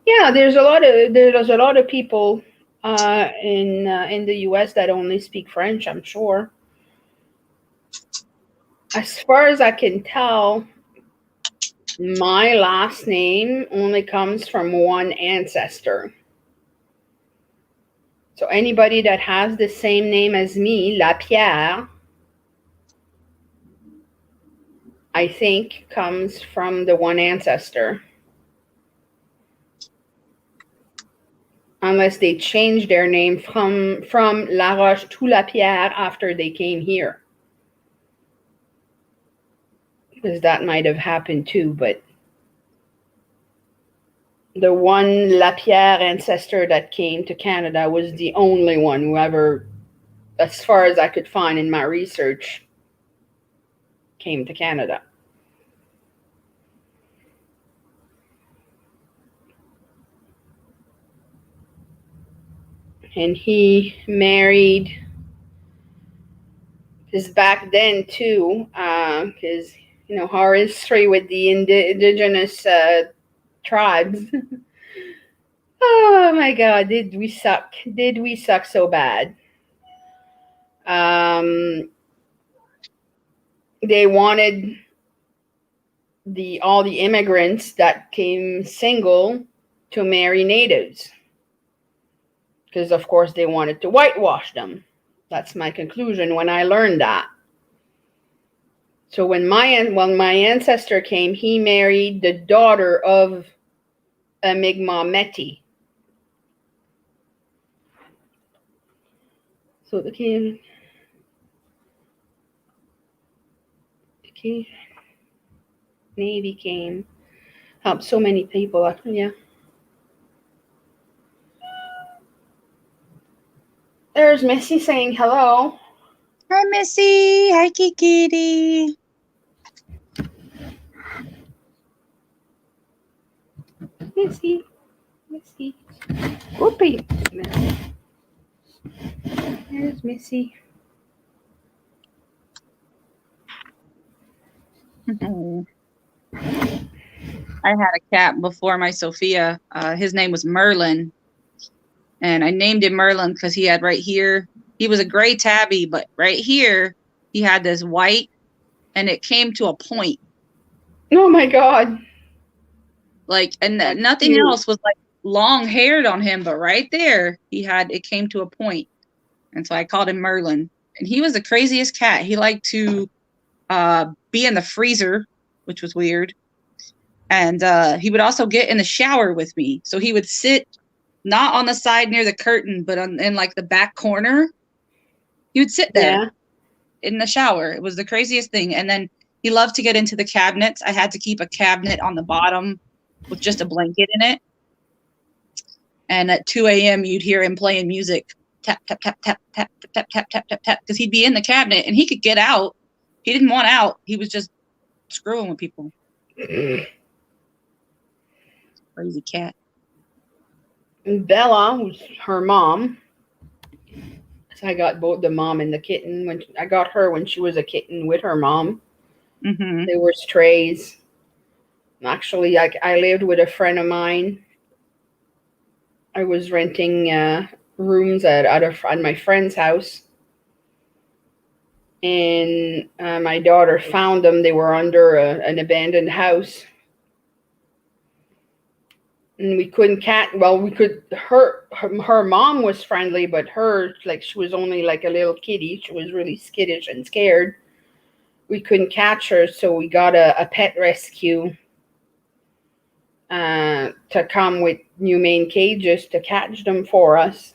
Yeah, there's a lot of people in the U.S. that only speak French. I'm sure. As far as I can tell, my last name only comes from one ancestor. So anybody that has the same name as me, Lapierre, I think comes from the one ancestor. Unless they changed their name from La Roche to Lapierre after they came here. Because that might have happened too, but the one Lapierre ancestor that came to Canada was the only one who ever, as far as I could find in my research, came to Canada. And he married, because back then too, because you know our history with the indigenous tribes. Oh my God, did we suck? Did we suck so bad? They wanted all the immigrants that came single to marry natives, because of course they wanted to whitewash them. That's my conclusion when I learned that. So when my ancestor came, he married the daughter of a Mi'kmaq Métis. So the Navy came, helped so many people. Yeah. There's Missy saying hello. Hi, Missy. Hi, Kikiti. Missy. Whoopee. There's Missy. I had a cat before my Sophia. His name was Merlin. And I named him Merlin because he had right here, he was a gray tabby, but right here, he had this white, and it came to a point. Oh my God. Like, and That's nothing cute. else was like long haired on him, but right there, it came to a point. And so I called him Merlin. And he was the craziest cat. He liked to be in the freezer, which was weird. And he would also get in the shower with me. So he would sit not on the side near the curtain, but in like the back corner. He would sit there in the shower. It was the craziest thing. And then he loved to get into the cabinets. I had to keep a cabinet on the bottom with just a blanket in it. And at 2 a.m. you'd hear him playing music, tap, tap, tap, tap, tap, tap, tap, tap, tap, tap, tap, because he'd be in the cabinet and he could get out. He didn't want out. He was just screwing with people. Crazy cat. And Bella was her mom. So I got both the mom and the kitten. When I got her when she was a kitten with her mom. Mm-hmm. They were strays. Actually, I lived with a friend of mine. I was renting rooms at my friend's house. And my daughter found them. They were under an abandoned house. And we couldn't her mom was friendly, but she was only like a little kitty. She was really skittish and scared. We couldn't catch her, so we got a pet rescue to come with humane cages to catch them for us.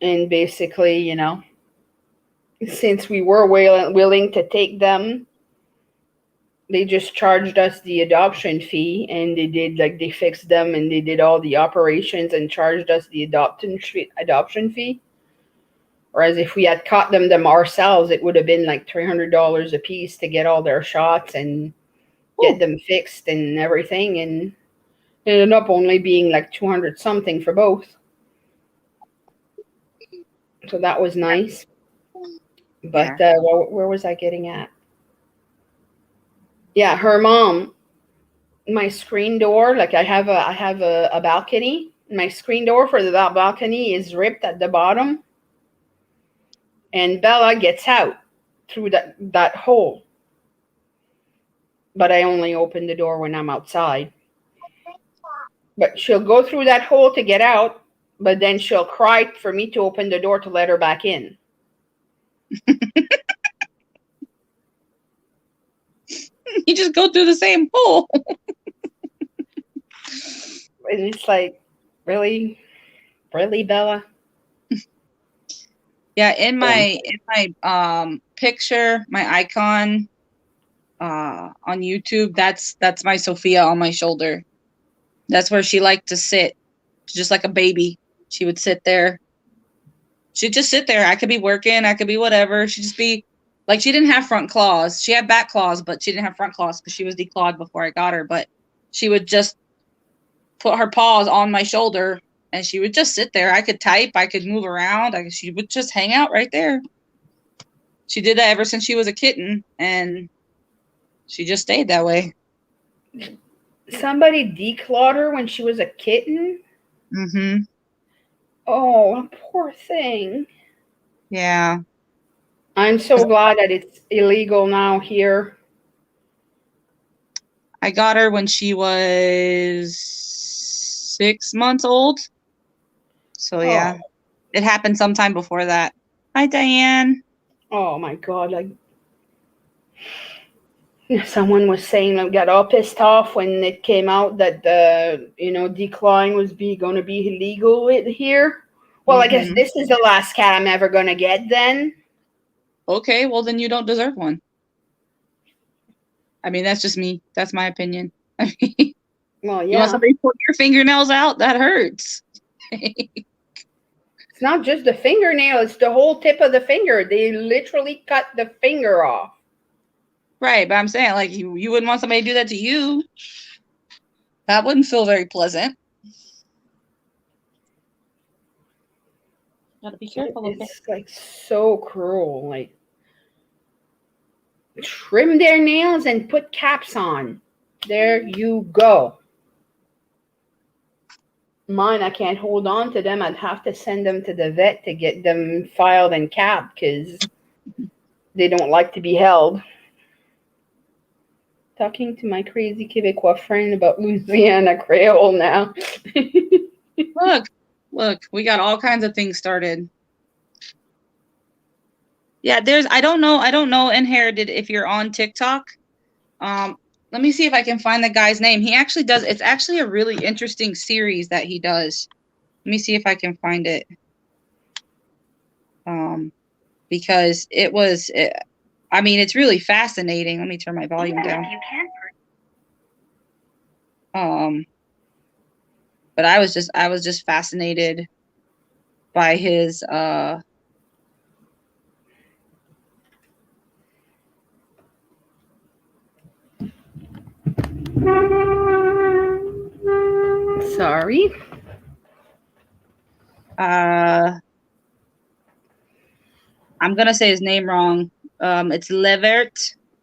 And basically, since we were willing to take them, they just charged us the adoption fee, and they fixed them and they did all the operations and charged us the adoption fee. Whereas if we had caught them ourselves, it would have been like $300 a piece to get all their shots and get them fixed and everything. And it ended up only being like 200 something for both. So that was nice. But where was I getting at? Yeah, her mom, my screen door, like I have a balcony. My screen door for that balcony is ripped at the bottom. And Bella gets out through that hole. But I only open the door when I'm outside. But she'll go through that hole to get out, but then she'll cry for me to open the door to let her back in. You just go through the same hole. And it's like, really, Bella? Yeah, in my picture, my icon on YouTube, that's my Sophia on my shoulder. That's where she liked to sit, just like a baby. She would sit there. She'd just sit there. I could be working, I could be whatever. She'd just be like, she didn't have front claws. She had back claws, but she didn't have front claws because she was declawed before I got her. But she would just put her paws on my shoulder and she would just sit there. I could type, I could move around. She would just hang out right there. She did that ever since she was a kitten, and she just stayed that way. Somebody declawed her when she was a kitten? Mm-hmm. Oh, poor thing. Yeah. I'm so glad that it's illegal now here. I got her when she was 6 months old. So, yeah. It happened sometime before that. Hi, Diane. Oh, my God. Like, someone was saying I got all pissed off when it came out that the, declawing was going to be illegal here. Well, I guess this is the last cat I'm ever going to get then. Okay, well, then you don't deserve one. I mean, that's just me. That's my opinion. I mean, well, yeah. You want somebody to pull your fingernails out? That hurts. It's not just the fingernail. It's the whole tip of the finger. They literally cut the finger off. Right, but I'm saying, like, you wouldn't want somebody to do that to you. That wouldn't feel very pleasant. Gotta be careful. It's like so cruel. Like, trim their nails and put caps on. There you go. Mine, I can't hold on to them. I'd have to send them to the vet to get them filed and capped because they don't like to be held. Talking to my crazy Quebecois friend about Louisiana Creole now. Look, we got all kinds of things started. Yeah, I don't know Inherited if you're on TikTok. Let me see if I can find the guy's name. It's actually a really interesting series that he does. Let me see if I can find it. Because it's really fascinating. Let me turn my volume down. But I was just fascinated by his Sorry. I'm gonna say his name wrong. It's Levert,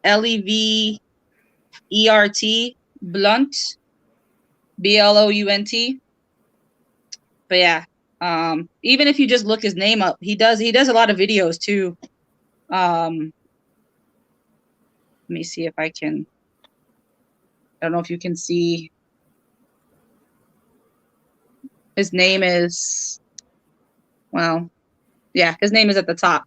Levert, Blunt, Blount. But yeah, even if you just look his name up, he does a lot of videos too. Let me see if I can. I don't know if you can see. His name is, well, yeah, his name is at the top.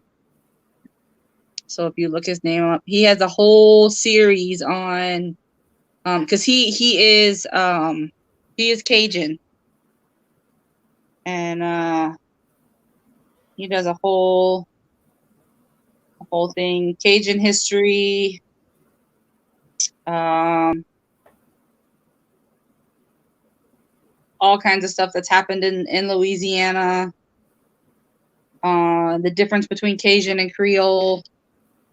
So if you look his name up, he has a whole series on, because he is Cajun, and he does a whole thing, Cajun history, all kinds of stuff that's happened in Louisiana, the difference between Cajun and Creole.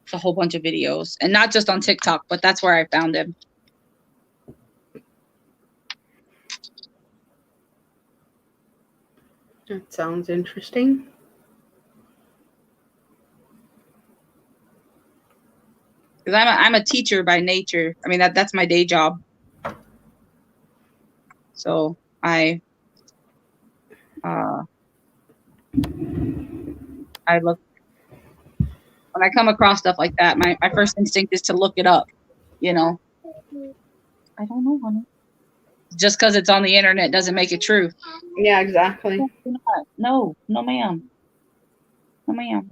It's a whole bunch of videos, and not just on TikTok, but that's where I found him. That sounds interesting. Because I'm a teacher by nature. I mean, that's my day job. So I look, when I come across stuff like that, my first instinct is to look it up, you know. I don't know, honey. Just because it's on the internet doesn't make it true. Yeah, exactly. No, ma'am. No, ma'am.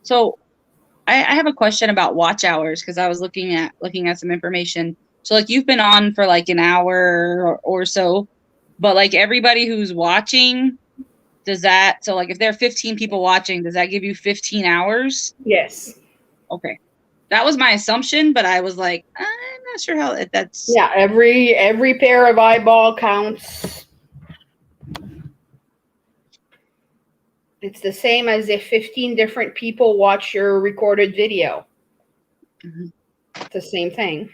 So I have a question about watch hours, because I was looking at some information. So like, you've been on for like an hour or so, but like, everybody who's watching, does that, so like, if there are 15 people watching, does that give you 15 hours? Yes. Okay. That was my assumption, but I was like, I'm not sure how that's. Yeah, every pair of eyeball counts. It's the same as if 15 different people watch your recorded video. Mm-hmm. It's the same thing.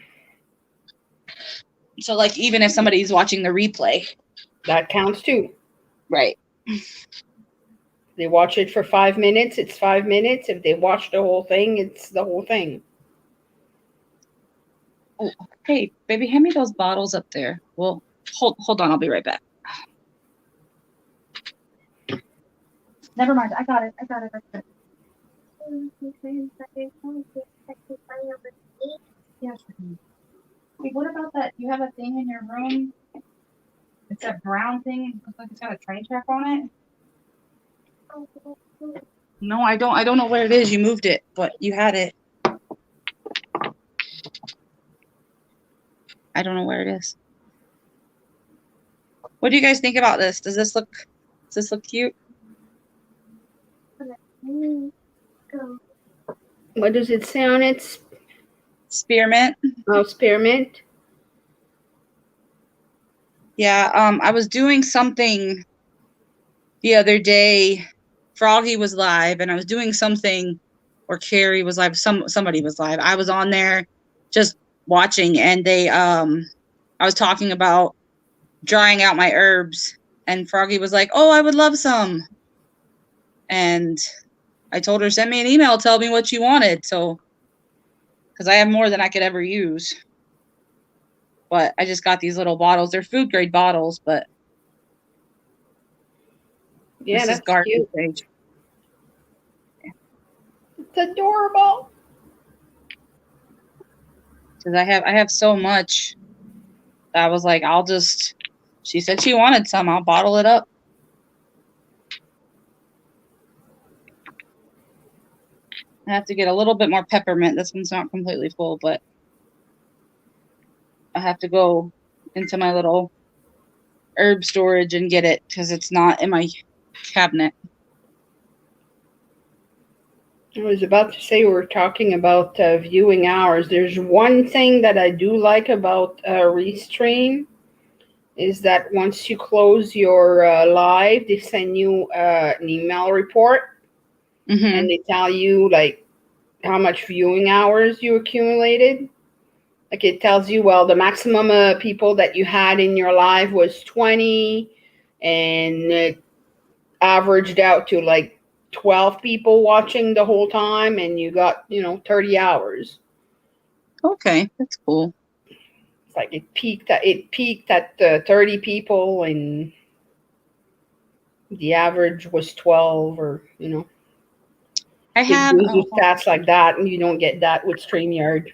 So like, even if somebody's watching the replay, that counts too. Right. They watch it for 5 minutes, it's 5 minutes. If they watch the whole thing, it's the whole thing. Oh, hey, baby, hand me those bottles up there. Well, hold on, I'll be right back. Never mind, I got it. Yes. Hey, what about that? You have a thing in your room? It's that brown thing. It looks like it's got a train track on it. No, I don't. I don't know where it is. You moved it, but you had it. I don't know where it is. What do you guys think about this? Does this look cute? What does it say on it? Spearmint. Oh, spearmint. Yeah. I was doing something the other day. Froggy was live, and I was doing something, or Carrie was live. Somebody was live. I was on there just watching, and they I was talking about drying out my herbs, and Froggy was like, "Oh, I would love some." And I told her, send me an email, tell me what you wanted. So, because I have more than I could ever use. But I just got these little bottles. They're food grade bottles, but yeah, this that's is garbage cute. stage. It's adorable. Because I have so much. I was like, I'll just She said she wanted some. I'll bottle it up. I have to get a little bit more peppermint. This one's not completely full, but I have to go into my little herb storage and get it because it's not in my cabinet. I was about to say we were talking about viewing hours. There's one thing that I do like about Restream is that once you close your live, they send you an email report Mm-hmm. and they tell you like how much viewing hours you accumulated. Like it tells you, well, the maximum people that you had in your live was 20, and it averaged out to like 12 people watching the whole time, and you got 30 hours. Okay, that's cool. It's like it peaked at 30 people, and the average was 12, or I it have. gives you stats like that, and you don't get that with StreamYard.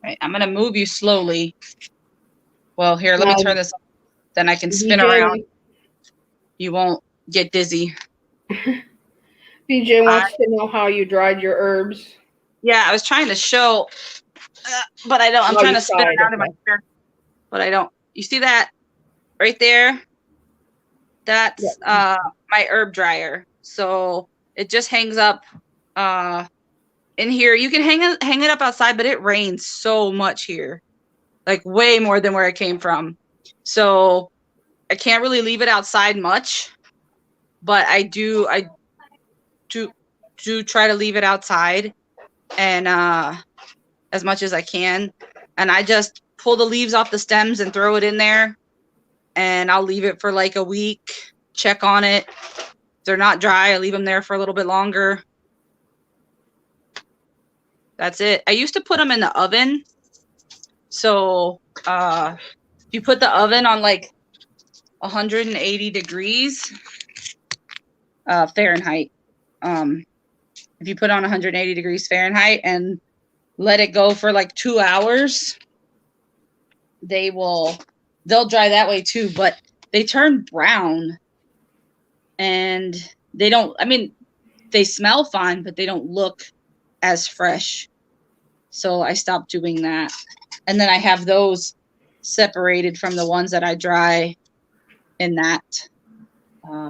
Right, I'm gonna move you slowly. Well, here, let me turn this on. Then I can spin around. You won't get dizzy. BJ wants to know how you dried your herbs. Yeah, I was trying to show, but I don't. I'm trying to spin around in my chair, but I don't. You see that right there? That's my herb dryer. So it just hangs up in here. You can hang it up outside, but it rains so much here, like way more than where it came from. So I can't really leave it outside much, but I do try to leave it outside and as much as I can. And I just pull the leaves off the stems and throw it in there, and I'll leave it for like a week, check on it. If they're not dry, I leave them there for a little bit longer. That's it. I used to put them in the oven. So if you put the oven on like 180 degrees Fahrenheit, if you put on 180 degrees Fahrenheit and let it go for like 2 hours, they'll dry that way too, but they turn brown and they smell fine, but they don't look as fresh. So I stopped doing that. And then I have those separated from the ones that I dry in that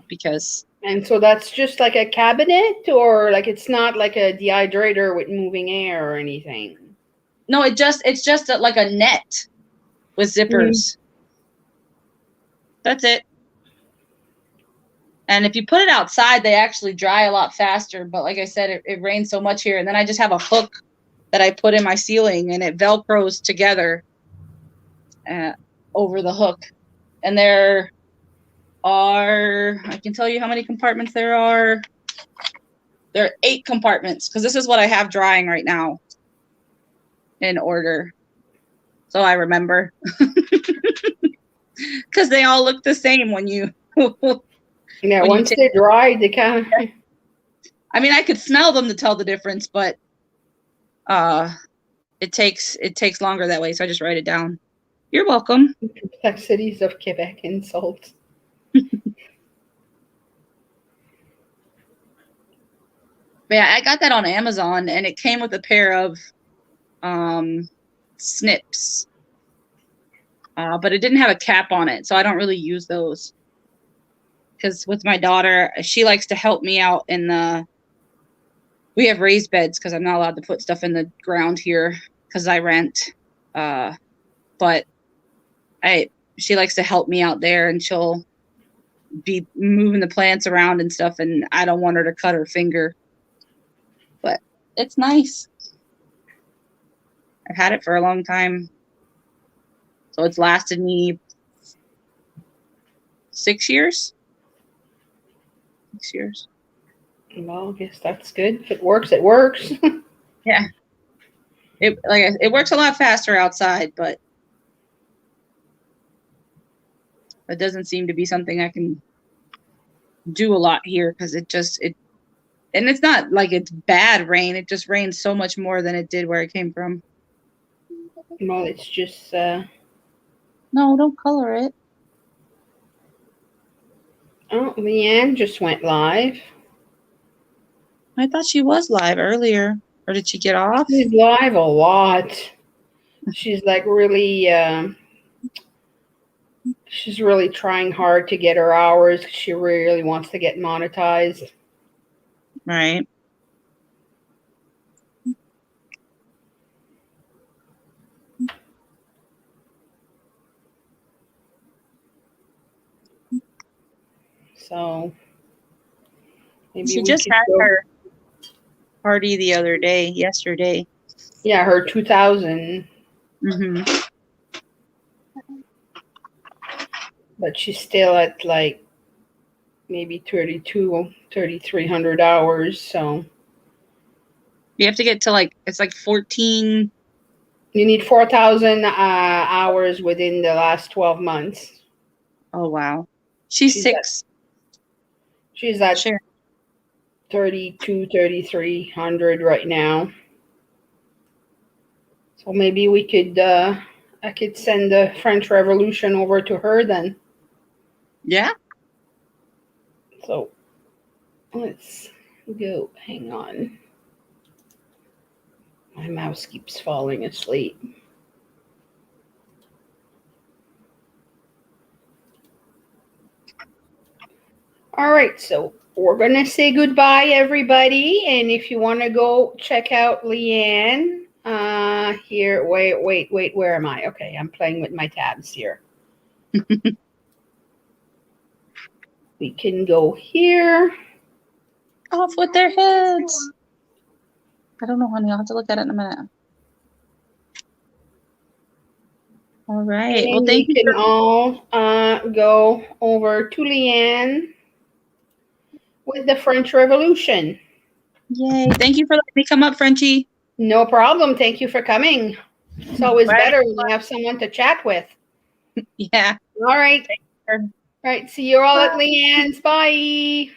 because. And so that's just like a cabinet, or like it's not like a dehydrator with moving air or anything? No, it's just like a net with zippers. That's it. And if you put it outside, they actually dry a lot faster. But like I said, it rains so much here. And then I just have a hook that I put in my ceiling, and it Velcros together over the hook. And there are, I can tell you how many compartments there are. There are 8 compartments, because this is what I have drying right now in order. So I remember. Because they all look the same when you... Yeah, once they're dry, they kind of... I mean, I could smell them to tell the difference, but it takes longer that way, so I just write it down. You're welcome. Complexities of Quebec insults. Yeah, I got that on Amazon, and it came with a pair of snips, but it didn't have a cap on it, so I don't really use those. Because with my daughter, she likes to help me out in we have raised beds because I'm not allowed to put stuff in the ground here because I rent. But she likes to help me out there, and she'll be moving the plants around and stuff, and I don't want her to cut her finger. But it's nice. I've had it for a long time. So it's lasted me 6 years. 6 years. Well, I guess that's good. If it works, it works. Yeah. It works a lot faster outside, but it doesn't seem to be something I can do a lot here because and it's not like it's bad rain. It just rains so much more than it did where it came from. Well, it's just... No, don't color it. Oh, Leanne just went live. I thought she was live earlier. Or did she get off? She's live a lot. She's like really, she's really trying hard to get her hours. She really wants to get monetized. Right. So maybe She we just could had go- her party the other day, yesterday. Yeah, her 2,000, Mm-hmm. but she's still at like maybe 3,300 hours. So You have to get to like, it's like 14. you need 4,000 hours within the last 12 months. Oh, wow. She's She's 6. She's at Sure. 3,300 right now. So maybe we could, I could send the French Revolution over to her then. Yeah. So let's go. Hang on. My mouse keeps falling asleep. All right, so we're going to say goodbye, everybody. And if you want to go check out Leanne, here, wait, where am I? Okay, I'm playing with my tabs here. We can go here. Off with their heads. I don't know, honey. I'll have to look at it in a minute. All right. Well, And thank we you. can all go over to Leanne with the French Revolution. Yay. Thank you for letting me come up, Frenchie. No problem. Thank you for coming. It's always Right. better when you have someone to chat with. Yeah. All right. Sure. All right. See you all at Leanne's. Bye.